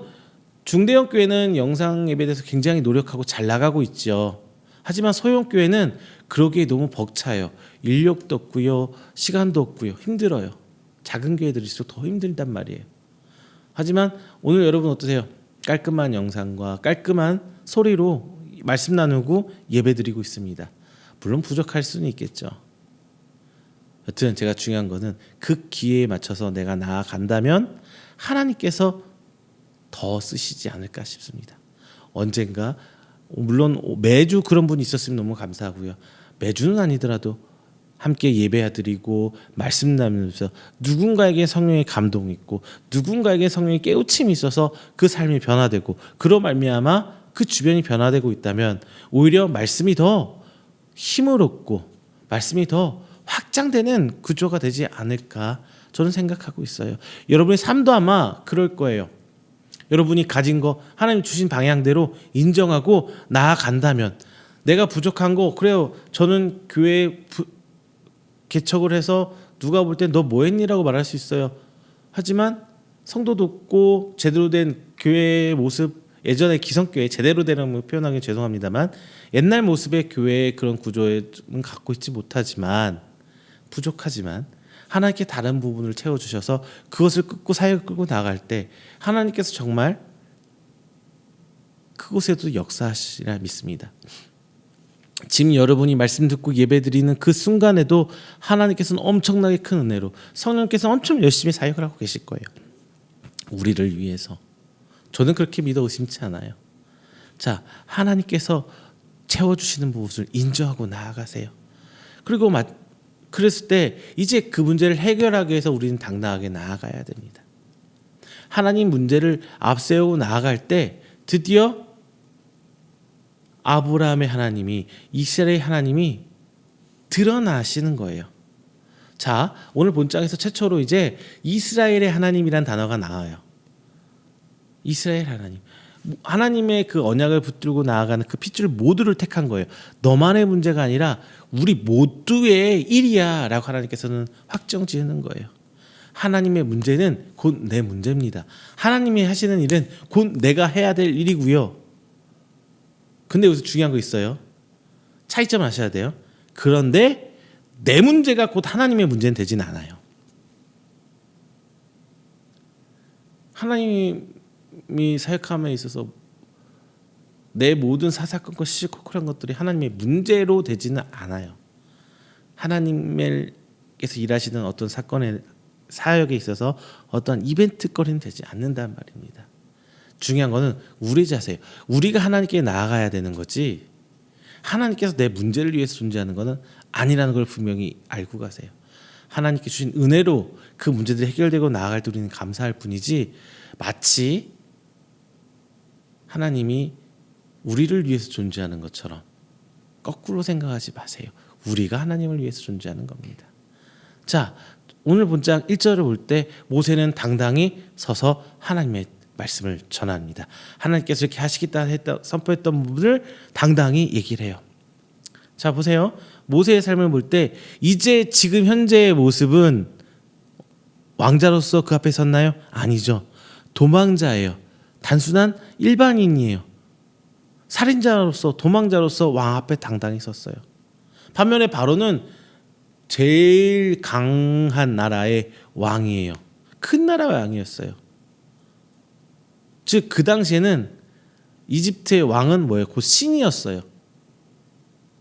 중대형 교회는 영상 예배에 대해서 굉장히 노력하고 잘 나가고 있죠. 하지만 소형 교회는 그러기에 너무 벅차요. 인력도 없고요, 시간도 없고요, 힘들어요. 작은 교회들일수록 더 힘들단 말이에요. 하지만 오늘 여러분 어떠세요? 깔끔한 영상과 깔끔한 소리로 말씀 나누고 예배드리고 있습니다. 물론 부족할 수는 있겠죠. 여튼 제가 중요한 거는 그 기회에 맞춰서 내가 나아간다면 하나님께서 더 쓰시지 않을까 싶습니다. 언젠가 물론 매주 그런 분이 있었으면 너무 감사하고요. 매주는 아니더라도 함께 예배드리고 말씀 나누면서 누군가에게 성령의 감동이 있고 누군가에게 성령의 깨우침이 있어서 그 삶이 변화되고 그로 말미암아 그 주변이 변화되고 있다면 오히려 말씀이 더 힘을 얻고 말씀이 더 확장되는 구조가 되지 않을까 저는 생각하고 있어요. 여러분의 삶도 아마 그럴 거예요. 여러분이 가진 거 하나님 주신 방향대로 인정하고 나아간다면 내가 부족한 거 그래요. 저는 교회 개척을 해서 누가 볼 땐 너 뭐했니라고 말할 수 있어요. 하지만 성도도 없고 제대로 된 교회의 모습 예전에 기성교회 제대로 되는 표현하기 죄송합니다만 옛날 모습의 교회의 그런 구조는 갖고 있지 못하지만 부족하지만 하나님께 다른 부분을 채워주셔서 그것을 끌고 사역을 끌고 나갈 때 하나님께서 정말 그곳에도 역사하시리라 믿습니다. 지금 여러분이 말씀 듣고 예배드리는 그 순간에도 하나님께서는 엄청나게 큰 은혜로 성령께서 엄청 열심히 사역을 하고 계실 거예요. 우리를 위해서. 저는 그렇게 믿어 의심치 않아요. 자, 하나님께서 채워주시는 부분을 인정하고 나아가세요. 그리고 그랬을 때 이제 그 문제를 해결하기 위해서 우리는 당당하게 나아가야 됩니다. 하나님 문제를 앞세우고 나아갈 때 드디어 아브라함의 하나님이 이스라엘의 하나님이 드러나시는 거예요. 자, 오늘 본장에서 최초로 이제 이스라엘의 하나님이란 단어가 나와요. 이스라엘 하나님. 하나님의 그 언약을 붙들고 나아가는 그 핏줄 모두를 택한 거예요. 너만의 문제가 아니라 우리 모두의 일이야 라고 하나님께서는 확정 지으는 거예요. 하나님의 문제는 곧 내 문제입니다. 하나님이 하시는 일은 곧 내가 해야 될 일이고요. 근데 여기서 중요한 거 있어요. 차이점 아셔야 돼요. 그런데 내 문제가 곧 하나님의 문제는 되진 않아요. 하나님이 사역함에 있어서 내 모든 사사건건 시시콜콜한 것들이 하나님의 문제로 되지는 않아요. 하나님께서 일하시는 어떤 사건의 사역에 있어서 어떤 이벤트거리는 되지 않는단 말입니다. 중요한 거는 우리 자세예요. 우리가 하나님께 나아가야 되는 거지 하나님께서 내 문제를 위해서 존재하는 것은 아니라는 걸 분명히 알고 가세요. 하나님께 주신 은혜로 그 문제들이 해결되고 나아갈 때 우리는 감사할 뿐이지 마치 하나님이 우리를 위해서 존재하는 것처럼 거꾸로 생각하지 마세요. 우리가 하나님을 위해서 존재하는 겁니다. 자, 오늘 본장 1절을 볼 때 모세는 당당히 서서 하나님의 말씀을 전합니다. 하나님께서 이렇게 하시겠다 선포했던 부분을 당당히 얘기를 해요. 자, 보세요. 모세의 삶을 볼 때 이제 지금 현재의 모습은 왕자로서 그 앞에 섰나요? 아니죠. 도망자예요. 단순한 일반인이에요. 살인자로서 도망자로서 왕 앞에 당당히 섰어요. 반면에 바로는 제일 강한 나라의 왕이에요. 큰 나라의 왕이었어요. 즉 그 당시에는 이집트의 왕은 뭐예요? 곧 신이었어요.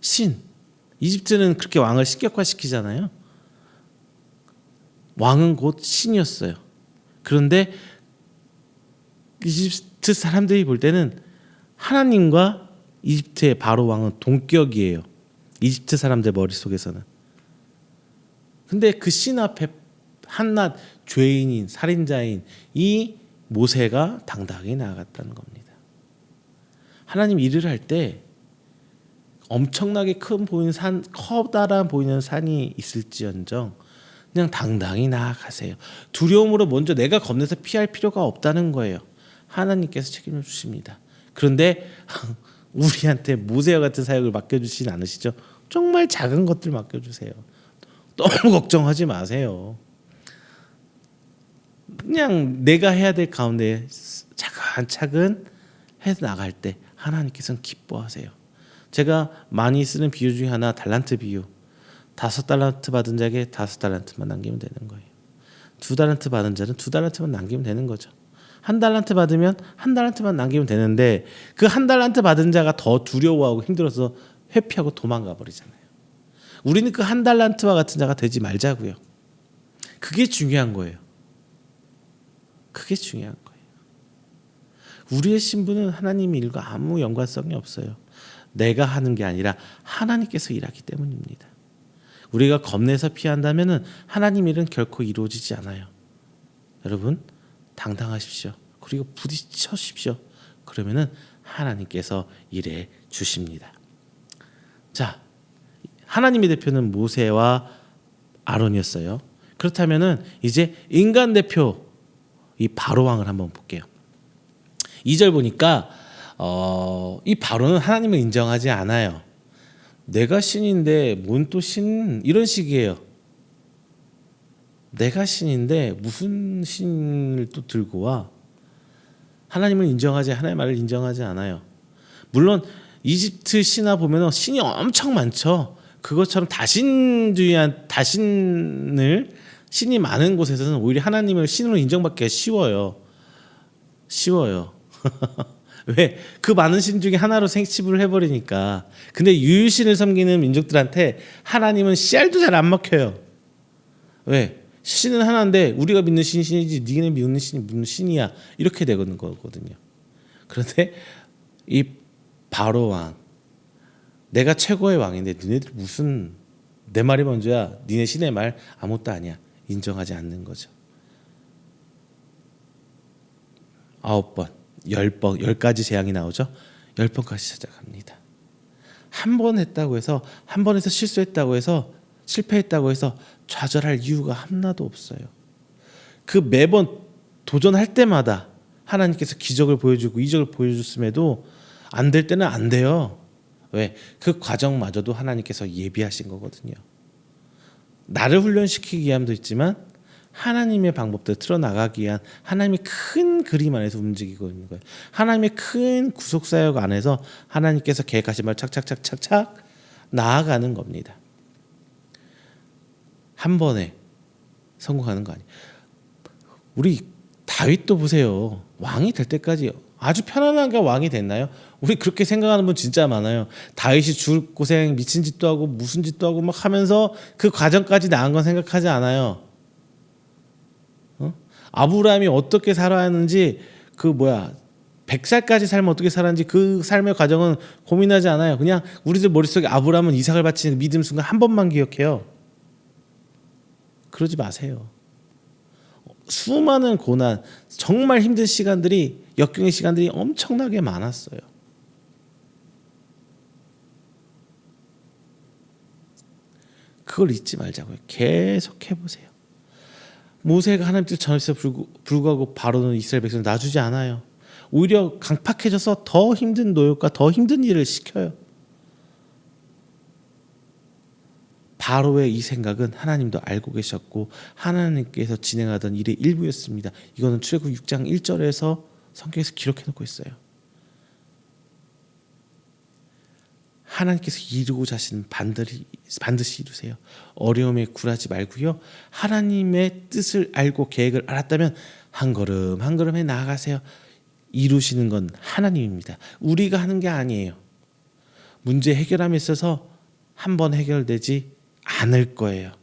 신. 이집트는 그렇게 왕을 신격화시키잖아요. 왕은 곧 신이었어요. 그런데 이집트 사람들이 볼 때는 하나님과 이집트의 바로 왕은 동격이에요. 이집트 사람들 머릿속에서는. 근데 그 신 앞에 한낱 죄인인 살인자인 이 모세가 당당히 나아갔다는 겁니다. 하나님 일을 할 때 엄청나게 큰 보이는 산, 커다란 보이는 산이 있을지언정 그냥 당당히 나아가세요. 두려움으로 먼저 내가 겁내서 피할 필요가 없다는 거예요. 하나님께서 책임을 주십니다. 그런데 우리한테 모세와 같은 사역을 맡겨주시진 않으시죠? 정말 작은 것들 맡겨주세요. 너무 걱정하지 마세요. 그냥 내가 해야 될 가운데 차근차근 해서 나갈 때 하나님께서는 기뻐하세요. 제가 많이 쓰는 비유 중에 하나 달란트 비유. 5달란트 받은 자에게 5달란트만 남기면 되는 거예요. 2달란트 받은 자는 2달란트만 남기면 되는 거죠. 1달란트 받으면 1달란트만 남기면 되는데 그 1달란트 받은 자가 더 두려워하고 힘들어서 회피하고 도망가 버리잖아요. 우리는 그 1달란트와 같은 자가 되지 말자고요. 그게 중요한 거예요. 그게 중요한 거예요. 우리의 신분은 하나님의 일과 아무 연관성이 없어요. 내가 하는 게 아니라 하나님께서 일하기 때문입니다. 우리가 겁내서 피한다면 하나님 일은 결코 이루어지지 않아요. 여러분 당당하십시오. 그리고 부딪혀십시오. 그러면은 하나님께서 일해 주십니다. 자, 하나님의 대표는 모세와 아론이었어요. 그렇다면은 이제 인간 대표 이 바로 왕을 한번 볼게요. 2절 보니까 이 바로는 하나님을 인정하지 않아요. 내가 신인데 뭔 또 신 이런 식이에요. 내가 신인데 무슨 신을 또 들고 와? 하나님을 인정하지 하나님의 말을 인정하지 않아요. 물론 이집트 신화 보면은 신이 엄청 많죠. 그것처럼 다신주의한 다신을 신이 많은 곳에서는 오히려 하나님을 신으로 인정받기가 쉬워요. 왜? 그 많은 신 중에 하나로 생치부를 해버리니까. 근데 유일신을 섬기는 민족들한테 하나님은 씨알도 잘 안 먹혀요. 왜? 신은 하나인데 우리가 믿는 신이 신이지 니네 믿는 신이 무슨 신이야 이렇게 되는 거거든요. 그런데 이 바로 왕, 내가 최고의 왕인데 니네들 무슨 내 말이 먼저야, 니네 신의 말 아무것도 아니야 인정하지 않는 거죠. 9번 10번 10가지 재앙이 나오죠. 10번까지 찾아갑니다. 한 번 했다고 해서 한 번에서 실수했다고 해서 실패했다고 해서 좌절할 이유가 하나도 없어요. 그 매번 도전할 때마다 하나님께서 기적을 보여주고 이적을 보여줬음에도 안 될 때는 안 돼요. 왜? 그 과정마저도 하나님께서 예비하신 거거든요. 나를 훈련시키기 위함도 있지만 하나님의 방법들을 틀어나가기 위한 하나님의 큰 그림 안에서 움직이고 있는 거예요. 하나님의 큰 구속사역 안에서 하나님께서 계획하신 말 착착착착착 나아가는 겁니다. 한 번에 성공하는 거 아니에요. 우리 다윗도 보세요. 왕이 될 때까지 아주 편안하게 왕이 됐나요? 우리 그렇게 생각하는 분 진짜 많아요. 다윗이 죽을 고생 미친 짓도 하고 무슨 짓도 하고 막 하면서 그 과정까지 나은 건 생각하지 않아요. 아브라함이 어떻게 살아왔는지 100살까지 살면 어떻게 살았는지 그 삶의 과정은 고민하지 않아요. 그냥 우리들 머릿속에 아브라함은 이삭을 바치는 믿음 순간 한 번만 기억해요. 그러지 마세요. 수많은 고난, 정말 힘든 시간들이, 역경의 시간들이 엄청나게 많았어요. 그걸 잊지 말자고요. 계속 해보세요. 모세가 하나님 뜻 전했음에도 불구하고 바로는 이스라엘 백성을 놔주지 않아요. 오히려 강팍해져서 더 힘든 노역과 더 힘든 일을 시켜요. 바로의 이 생각은 하나님도 알고 계셨고 하나님께서 진행하던 일의 일부였습니다. 이거는 출애굽 6장 1절에서 성경에서 기록해 놓고 있어요. 하나님께서 이루고자 하시는 반드시 이루세요. 어려움에 굴하지 말고요. 하나님의 뜻을 알고 계획을 알았다면 한 걸음 한 걸음에 나아가세요. 이루시는 건 하나님입니다. 우리가 하는 게 아니에요. 문제 해결함에 있어서 한 번 해결되지 않을 거예요.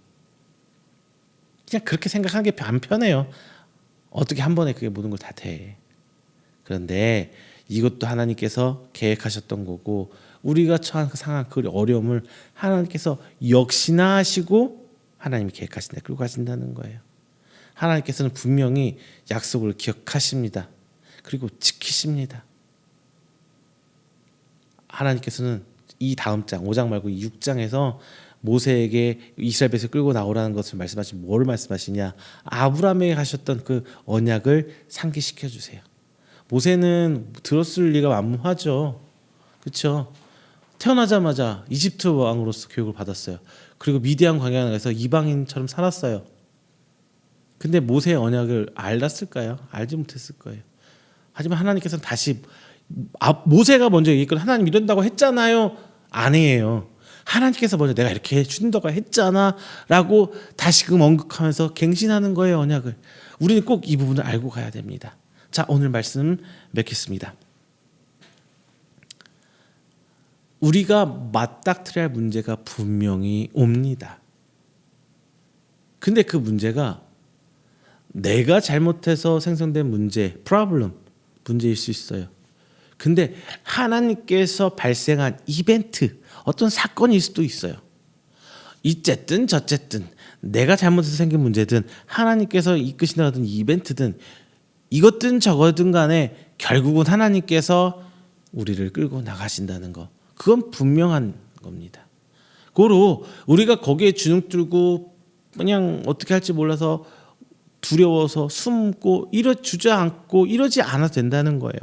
그냥 그렇게 생각하는 게 안 편해요. 어떻게 한 번에 그게 모든 걸 다 돼. 그런데 이것도 하나님께서 계획하셨던 거고 우리가 처한 그 상황, 그 어려움을 하나님께서 역시나 하시고 하나님이 계획하신 데 끌고 가신다는 거예요. 하나님께서는 분명히 약속을 기억하십니다. 그리고 지키십니다. 하나님께서는 이 다음 장 5장 말고 6장에서 모세에게 이스라엘 백성을 끌고 나오라는 것을 말씀하시면 뭘 말씀하시냐? 아브라함에게 하셨던 그 언약을 상기시켜 주세요. 모세는 들었을 리가 만무하죠. 그렇죠? 태어나자마자 이집트 왕으로서 교육을 받았어요. 그리고 미디안 광야에 가서 이방인처럼 살았어요. 근데 모세의 언약을 알았을까요? 알지 못했을 거예요. 하지만 하나님께서는 다시 모세가 먼저 얘기했거든요. 하나님 이런다고 했잖아요. 아니에요. 하나님께서 먼저 내가 이렇게 해준다고 했잖아 라고 다시금 언급하면서 갱신하는 거예요. 언약을. 우리는 꼭 이 부분을 알고 가야 됩니다. 자, 오늘 말씀 맺겠습니다. 우리가 맞닥뜨려야 할 문제가 분명히 옵니다. 근데 그 문제가 내가 잘못해서 생성된 문제, problem, 문제일 수 있어요. 근데 하나님께서 발생한 이벤트, 어떤 사건일 수도 있어요. 이쨌든 저쨌든 내가 잘못해서 생긴 문제든 하나님께서 이끄시는 어떤 이벤트든 이것든 저거든 간에 결국은 하나님께서 우리를 끌고 나가신다는 거. 그건 분명한 겁니다. 고로 우리가 거기에 주눅들고 그냥 어떻게 할지 몰라서 두려워서 숨고 주저앉고 이러지 않아도 된다는 거예요.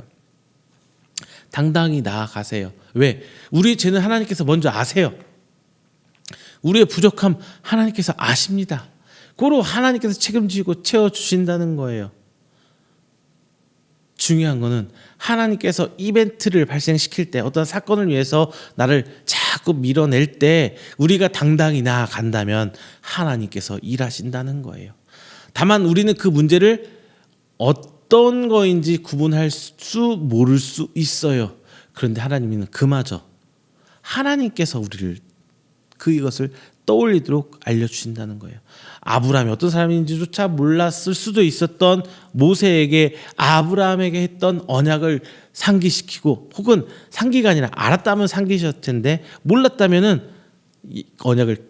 당당히 나아가세요. 왜? 우리의 죄는 하나님께서 먼저 아세요. 우리의 부족함 하나님께서 아십니다. 고로 하나님께서 책임지고 채워주신다는 거예요. 중요한 거는 하나님께서 이벤트를 발생시킬 때 어떤 사건을 위해서 나를 자꾸 밀어낼 때 우리가 당당히 나아간다면 하나님께서 일하신다는 거예요. 다만 우리는 그 문제를 어떤 거인지 구분할 모를 수 있어요. 그런데 하나님은 그마저 하나님께서 우리를 그것을 떠올리도록 알려주신다는 거예요. 아브라함이 어떤 사람인지조차 몰랐을 수도 있었던 모세에게 아브라함에게 했던 언약을 상기시키고 혹은 상기가 아니라 알았다면 상기셨을 텐데 몰랐다면은 이 언약을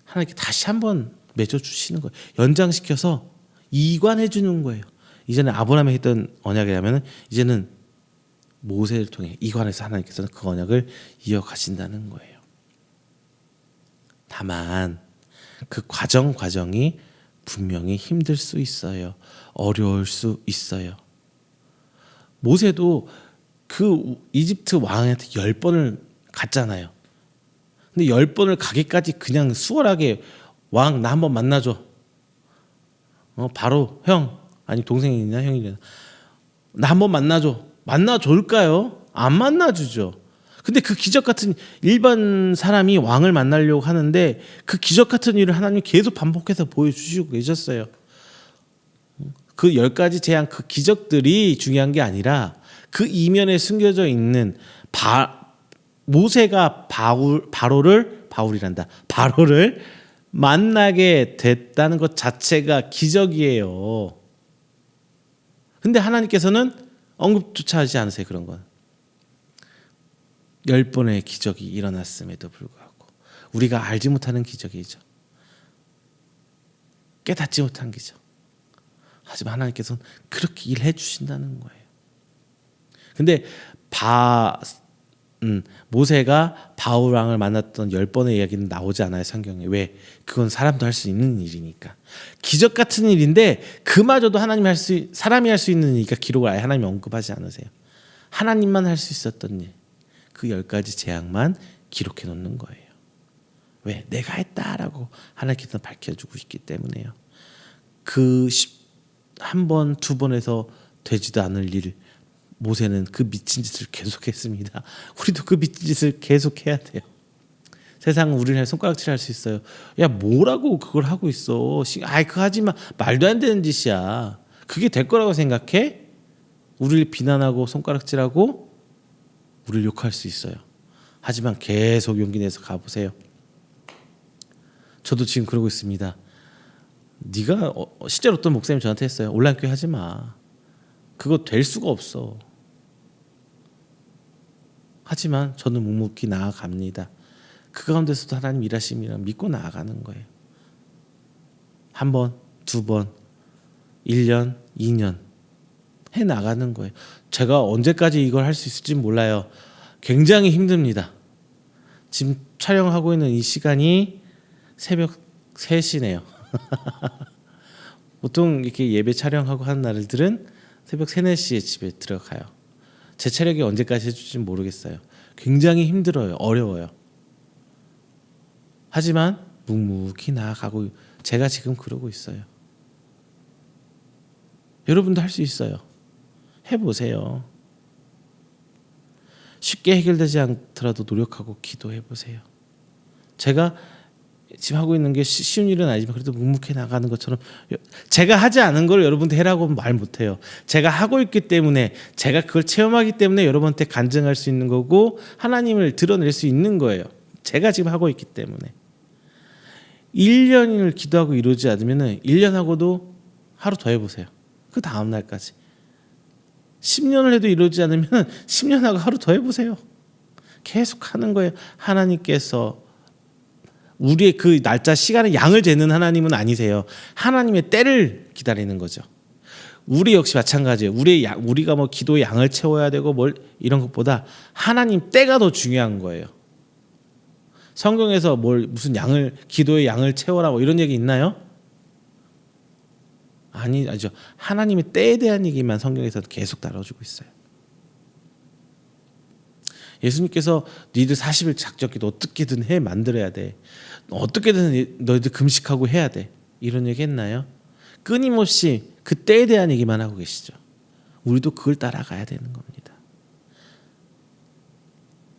하나님께 다시 한번 맺어주시는 거예요. 연장시켜서 이관해 주는 거예요. 이제는 아브라함이 했던 언약이라면 이제는 모세를 통해 이관해서 하나님께서는 그 언약을 이어가신다는 거예요. 다만 그 과정이 분명히 힘들 수 있어요. 어려울 수 있어요. 모세도 그 이집트 왕한테 10번을 갔잖아요. 근데 10번을 가기까지 그냥 수월하게 왕 나 한번 만나줘. 바로 형 아니 동생이냐 형이냐 나 한번 만나줘. 만나줄까요? 안 만나주죠. 근데 그 기적 같은 일반 사람이 왕을 만나려고 하는데 그 기적 같은 일을 하나님 계속 반복해서 보여주시고 계셨어요. 그 10가지 재앙 그 기적들이 중요한 게 아니라 그 이면에 숨겨져 있는 모세가 바로를 만나게 됐다는 것 자체가 기적이에요. 근데 하나님께서는 언급조차 하지 않으세요. 그런 건 10번의 기적이 일어났음에도 불구하고 우리가 알지 못하는 기적이죠. 깨닫지 못한 기적. 하지만 하나님께서는 그렇게 일해 주신다는 거예요. 근데 모세가 바울 왕을 만났던 10번의 이야기는 나오지 않아요. 성경에. 왜? 그건 사람도 할 수 있는 일이니까. 기적 같은 일인데 그마저도 사람이 할 수 있는 일이니까 기록을 아예 하나님이 언급하지 않으세요. 하나님만 할 수 있었던 일. 그 10가지 재앙만 기록해 놓는 거예요. 왜? 내가 했다라고 하나님께서 밝혀주고 있기 때문에요. 그 한 번, 두 번에서 되지도 않을 일 모세는 그 미친 짓을 계속했습니다. 우리도 그 미친 짓을 계속해야 돼요. 세상은 우리를 손가락질할 수 있어요. 야 뭐라고 그걸 하고 있어. 그거 하지 마. 말도 안 되는 짓이야. 그게 될 거라고 생각해? 우리를 비난하고 손가락질하고 우리를 욕할 수 있어요. 하지만 계속 용기 내서 가보세요. 저도 지금 그러고 있습니다. 네가 실제로 어떤 목사님이 저한테 했어요. 온라인교회 하지 마. 그거 될 수가 없어. 하지만 저는 묵묵히 나아갑니다. 그 가운데서도 하나님 일하심이라 믿고 나아가는 거예요. 한 번, 두 번, 1년, 2년 해나가는 거예요. 제가 언제까지 이걸 할 수 있을지 몰라요. 굉장히 힘듭니다. 지금 촬영하고 있는 이 시간이 새벽 3시네요. 보통 이렇게 예배 촬영하고 하는 날들은 새벽 3, 4시에 집에 들어가요. 제 체력이 언제까지 해줄지 모르겠어요. 굉장히 힘들어요. 어려워요. 하지만 묵묵히 나아가고 제가 지금 그러고 있어요. 여러분도 할 수 있어요. 해보세요. 쉽게 해결되지 않더라도 노력하고 기도해보세요. 제가 지금 하고 있는 게 쉬운 일은 아니지만 그래도 묵묵히 나가는 것처럼 제가 하지 않은 걸 여러분한테 해라고 말 못해요. 제가 하고 있기 때문에 제가 그걸 체험하기 때문에 여러분한테 간증할 수 있는 거고 하나님을 드러낼 수 있는 거예요. 제가 지금 하고 있기 때문에. 1년을 기도하고 이루지 않으면 1년 하고도 하루 더 해보세요. 그 다음 날까지. 10년을 해도 이루지 않으면 10년 하고 하루 더 해보세요. 계속 하는 거예요. 하나님께서 우리의 그 날짜 시간의 양을 재는 하나님은 아니세요. 하나님의 때를 기다리는 거죠. 우리 역시 마찬가지예요. 우리가 뭐 기도의 양을 채워야 되고 뭘 이런 것보다 하나님 때가 더 중요한 거예요. 성경에서 무슨 기도의 양을 채워라 뭐 이런 얘기 있나요? 아니죠. 하나님의 때에 대한 얘기만 성경에서 계속 다뤄주고 있어요. 예수님께서 너희들 40일 작정기도 어떻게든 해 만들어야 돼. 어떻게든 너희들 금식하고 해야 돼. 이런 얘기 했나요? 끊임없이 그 때에 대한 얘기만 하고 계시죠. 우리도 그걸 따라가야 되는 겁니다.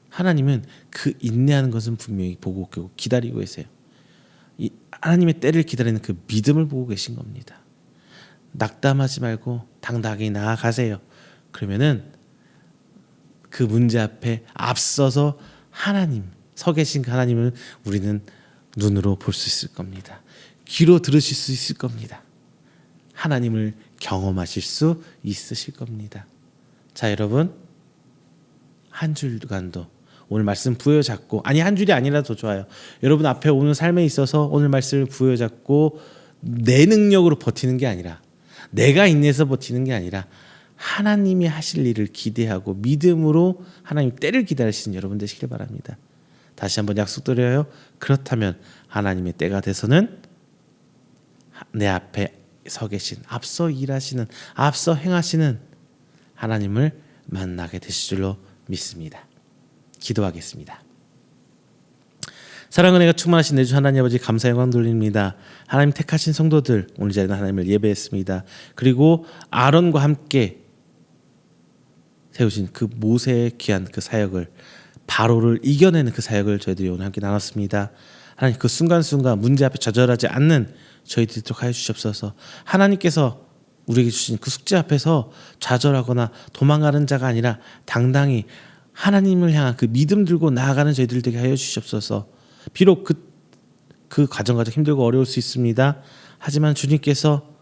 하나님은 그 인내하는 것은 분명히 보고 기다리고 계세요. 이 하나님의 때를 기다리는 그 믿음을 보고 계신 겁니다. 낙담하지 말고 당당하게 나아가세요. 그러면은 그 문제 앞에 앞서서 하나님 서 계신 그 하나님을 우리는 눈으로 볼 수 있을 겁니다. 귀로 들으실 수 있을 겁니다. 하나님을 경험하실 수 있으실 겁니다. 자, 여러분, 한 주간도 오늘 말씀 부여잡고, 아니 한 줄이 아니라도 좋아요. 여러분 앞에 오는 삶에 있어서 오늘 말씀을 부여잡고 내 능력으로 버티는 게 아니라, 내가 인내해서 버티는 게 아니라 하나님이 하실 일을 기대하고 믿음으로 하나님 때를 기다리시는 여러분 되시길 바랍니다. 다시 한번 약속드려요. 그렇다면 하나님의 때가 돼서는 내 앞에 서 계신, 앞서 일하시는, 앞서 행하시는 하나님을 만나게 되실 줄로 믿습니다. 기도하겠습니다. 사랑 은혜가 충만하신 내 주 하나님 아버지 감사 영광 돌립니다. 하나님 택하신 성도들 오늘 자리에 하나님을 예배했습니다. 그리고 아론과 함께 세우신 그 모세의 귀한 그 사역을, 바로를 이겨내는 그 사역을 저희들이 오늘 함께 나눴습니다. 하나님 그 순간순간 문제 앞에 좌절하지 않는 저희들이 되도록 하여 주시옵소서. 하나님께서 우리에게 주신 그 숙제 앞에서 좌절하거나 도망가는 자가 아니라 당당히 하나님을 향한 그 믿음 들고 나아가는 저희들 되게 하여 주시옵소서. 비록 그 과정까지 힘들고 어려울 수 있습니다. 하지만 주님께서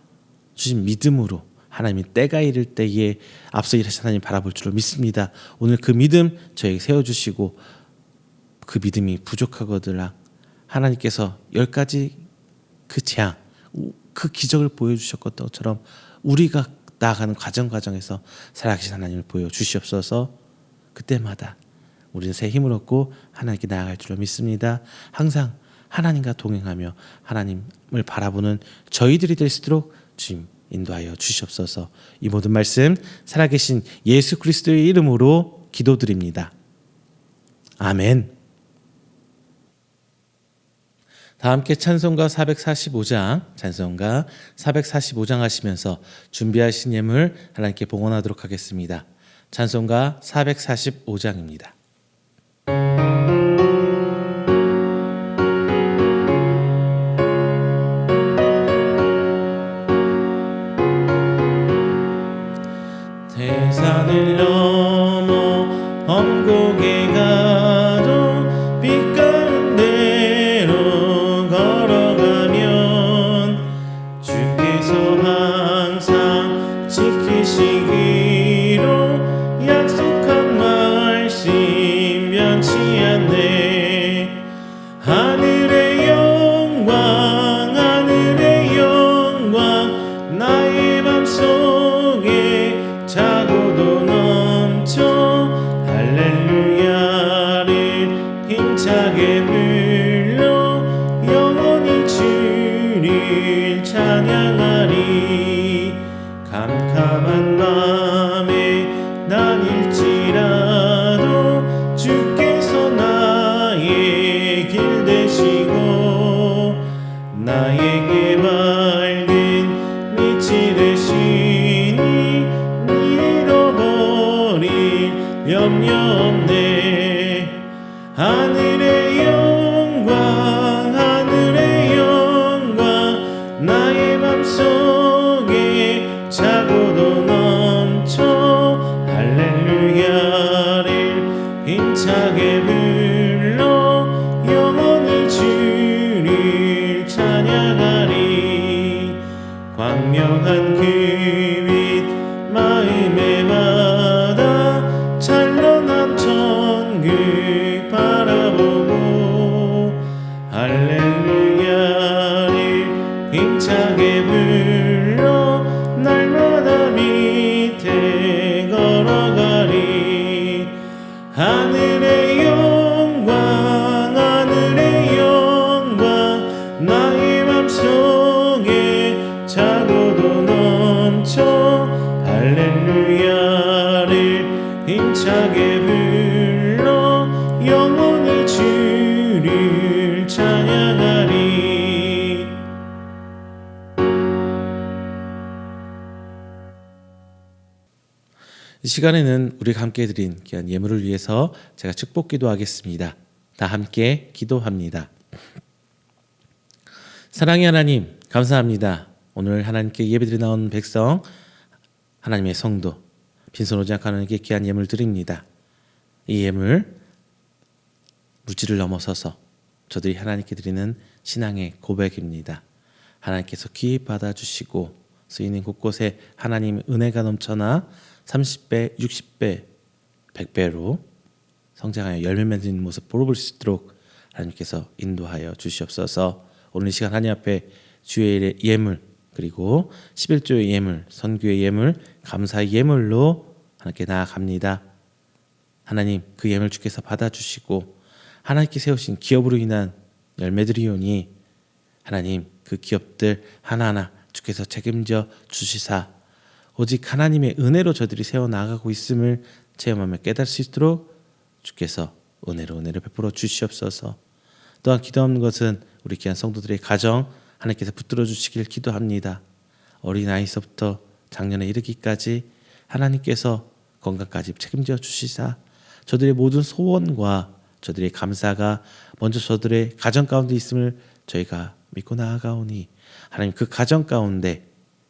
주신 믿음으로 하나님이 때가 이를 때에 앞서 일하신 하나님 바라볼 줄로 믿습니다. 오늘 그 믿음 저에게 세워주시고, 그 믿음이 부족하거들라 하나님께서 10가지 그 재앙, 그 기적을 보여주셨던 것처럼 우리가 나아가는 과정에서 살아계신 하나님을 보여주시옵소서. 그때마다 우리는 새 힘을 얻고 하나님께 나아갈 줄로 믿습니다. 항상 하나님과 동행하며 하나님을 바라보는 저희들이 될 수 있도록 주님 인도하여 주시옵소서. 이 모든 말씀 살아계신 예수 그리스도의 이름으로 기도드립니다. 아멘. 다 함께 찬송가 445장 하시면서 준비하신 예물 하나님께 봉헌하도록 하겠습니다. 찬송가 445장입니다. 대산을 넘어 험곡에 가도 빛가운데로 걸어가면 주께서 항상 지키시기로 약속한 말씀 변치 않네. 하늘의 영광 나의 맘속에 자고도 넘쳐 할렐루야를 힘차게 불러 영원히 주를 찬양하리. 캄캄한 맘에 다닐지라도 주께서 나의 길 되시고 나에게 맑은 빛이 되시니 잃어버릴 염려 없네. 하늘의 영광 힘차게 불러 영원히 주를 찬양하리. 광명한 그 빛 마음에 받아 찬란한 천국 바라보고 할렐루야를 힘차게 불러 날마다 밑에 걸어가리. 하늘의 영광 하늘의 영광 나의 맘속에 차고도 넘쳐 할렐루야를 힘차게 불러 영원히 주를 찬양하리. 이 시간에는 우리가 함께 드린 귀한 예물을 위해서 제가 축복 기도하겠습니다. 다 함께 기도합니다. 사랑의 하나님, 감사합니다. 오늘 하나님께 예배드리 나온 백성, 하나님의 성도, 빈손 오지 않고 하나님께 귀한 예물 드립니다. 이 예물 물질을 넘어서서 저들이 하나님께 드리는 신앙의 고백입니다. 하나님께서 귀히 받아주시고 쓰이는 곳곳에 하나님의 은혜가 넘쳐나 30배, 60배, 100배로 성장하여 열매 맺는 모습 보러볼 수 있도록 하나님께서 인도하여 주시옵소서. 오늘 이 시간 하나님 앞에 주의 예물, 그리고 11조의 예물, 선교의 예물, 감사의 예물로 하나님께 나아갑니다. 하나님, 그 예물 주께서 받아주시고 하나님께 세우신 기업으로 인한 열매들이오니 하나님, 그 기업들 하나하나 주께서 책임져 주시사 오직 하나님의 은혜로 저들이 세워나가고 있음을 체험하며 깨달을 수 있도록 주께서 은혜를 베풀어 주시옵소서. 또한 기도하는 것은 우리 귀한 성도들의 가정 하나님께서 붙들어 주시길 기도합니다. 어린아이서부터 작년에 이르기까지 하나님께서 건강까지 책임져 주시사 저들의 모든 소원과 저들의 감사가 먼저 저들의 가정 가운데 있음을 저희가 믿고 나아가오니 하나님, 그 가정 가운데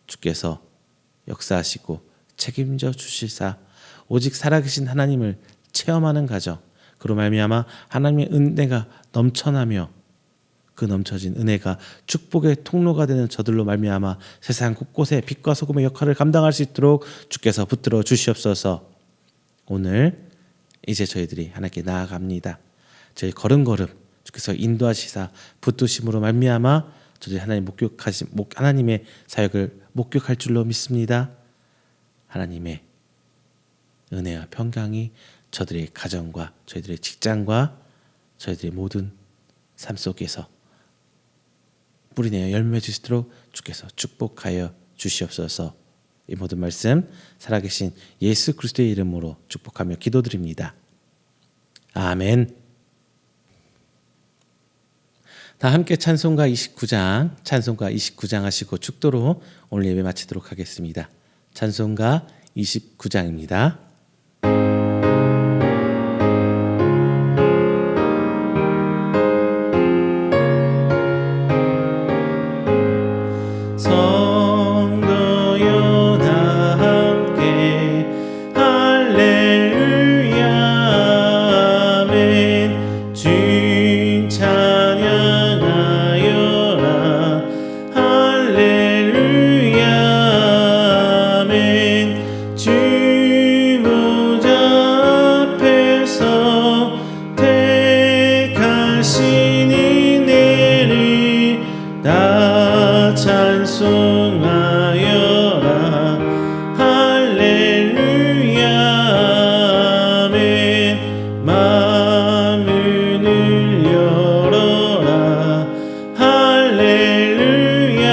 주께서 역사하시고 책임져 주시사 오직 살아계신 하나님을 체험하는 가정, 그로 말미암아 하나님의 은혜가 넘쳐나며 그 넘쳐진 은혜가 축복의 통로가 되는 저들로 말미암아 세상 곳곳에 빛과 소금의 역할을 감당할 수 있도록 주께서 붙들어 주시옵소서. 오늘 이제 저희들이 하나님께 나아갑니다. 저희 걸음걸음 주께서 인도하시사 붙드심으로 말미암아 저희 하나님의 사역을 목격할 줄로 믿습니다. 하나님의 은혜와 평강이 저들의 가정과 저희들의 직장과 저희들의 모든 삶 속에서 뿌리내어 열매 주시도록 주께서 축복하여 주시옵소서. 이 모든 말씀 살아계신 예수 그리스도의 이름으로 축복하며 기도드립니다. 아멘. 다 함께 찬송가 29장 하시고 축도로 오늘 예배 마치도록 하겠습니다. 찬송가 29장입니다. 성도여 다 함께 할렐루야 아멘. 주님 찬양하여라 할렐루야 아멘. 주 보좌 앞에서 택하신 은혜를 다 찬송하여라 할렐루야 아멘. 마음을 열어라 할렐루야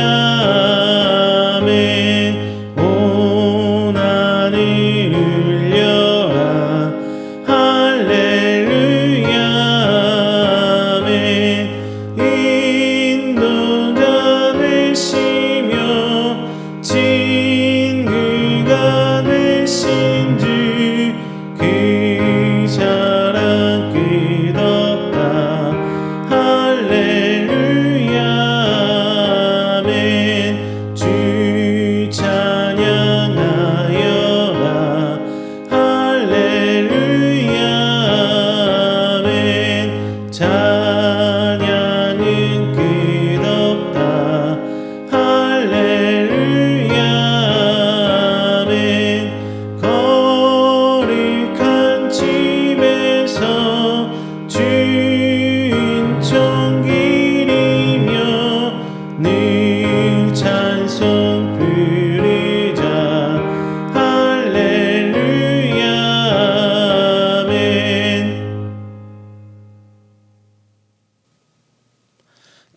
아멘. 온 하늘을 열라 할렐루야 아멘. 인도자 되시며 친구가 되신 주 그 사랑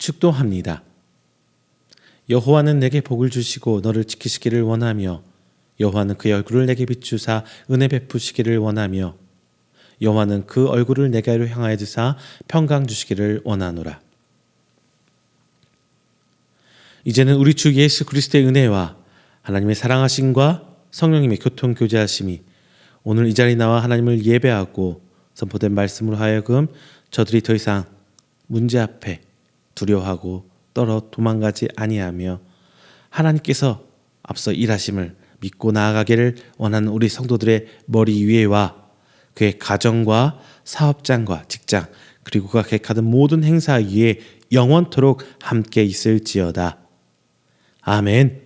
축도합니다. 여호와는 내게 복을 주시고 너를 지키시기를 원하며 여호와는 그의 얼굴을 내게 비추사 은혜 베푸시기를 원하며 여호와는 그 얼굴을 내게로 향하여 드사 평강 주시기를 원하노라. 이제는 우리 주 예수 그리스도의 은혜와 하나님의 사랑하심과 성령님의 교통 교제하심이 오늘 이 자리에 나와 하나님을 예배하고 선포된 말씀으로 하여금 저들이 더 이상 문제 앞에 두려워하고 떨어 도망가지 아니하며 하나님께서 앞서 일하심을 믿고 나아가기를 원하는 우리 성도들의 머리 위에와 그의 가정과 사업장과 직장 그리고 그가 계획하는 모든 행사 위에 영원토록 함께 있을지어다. 아멘.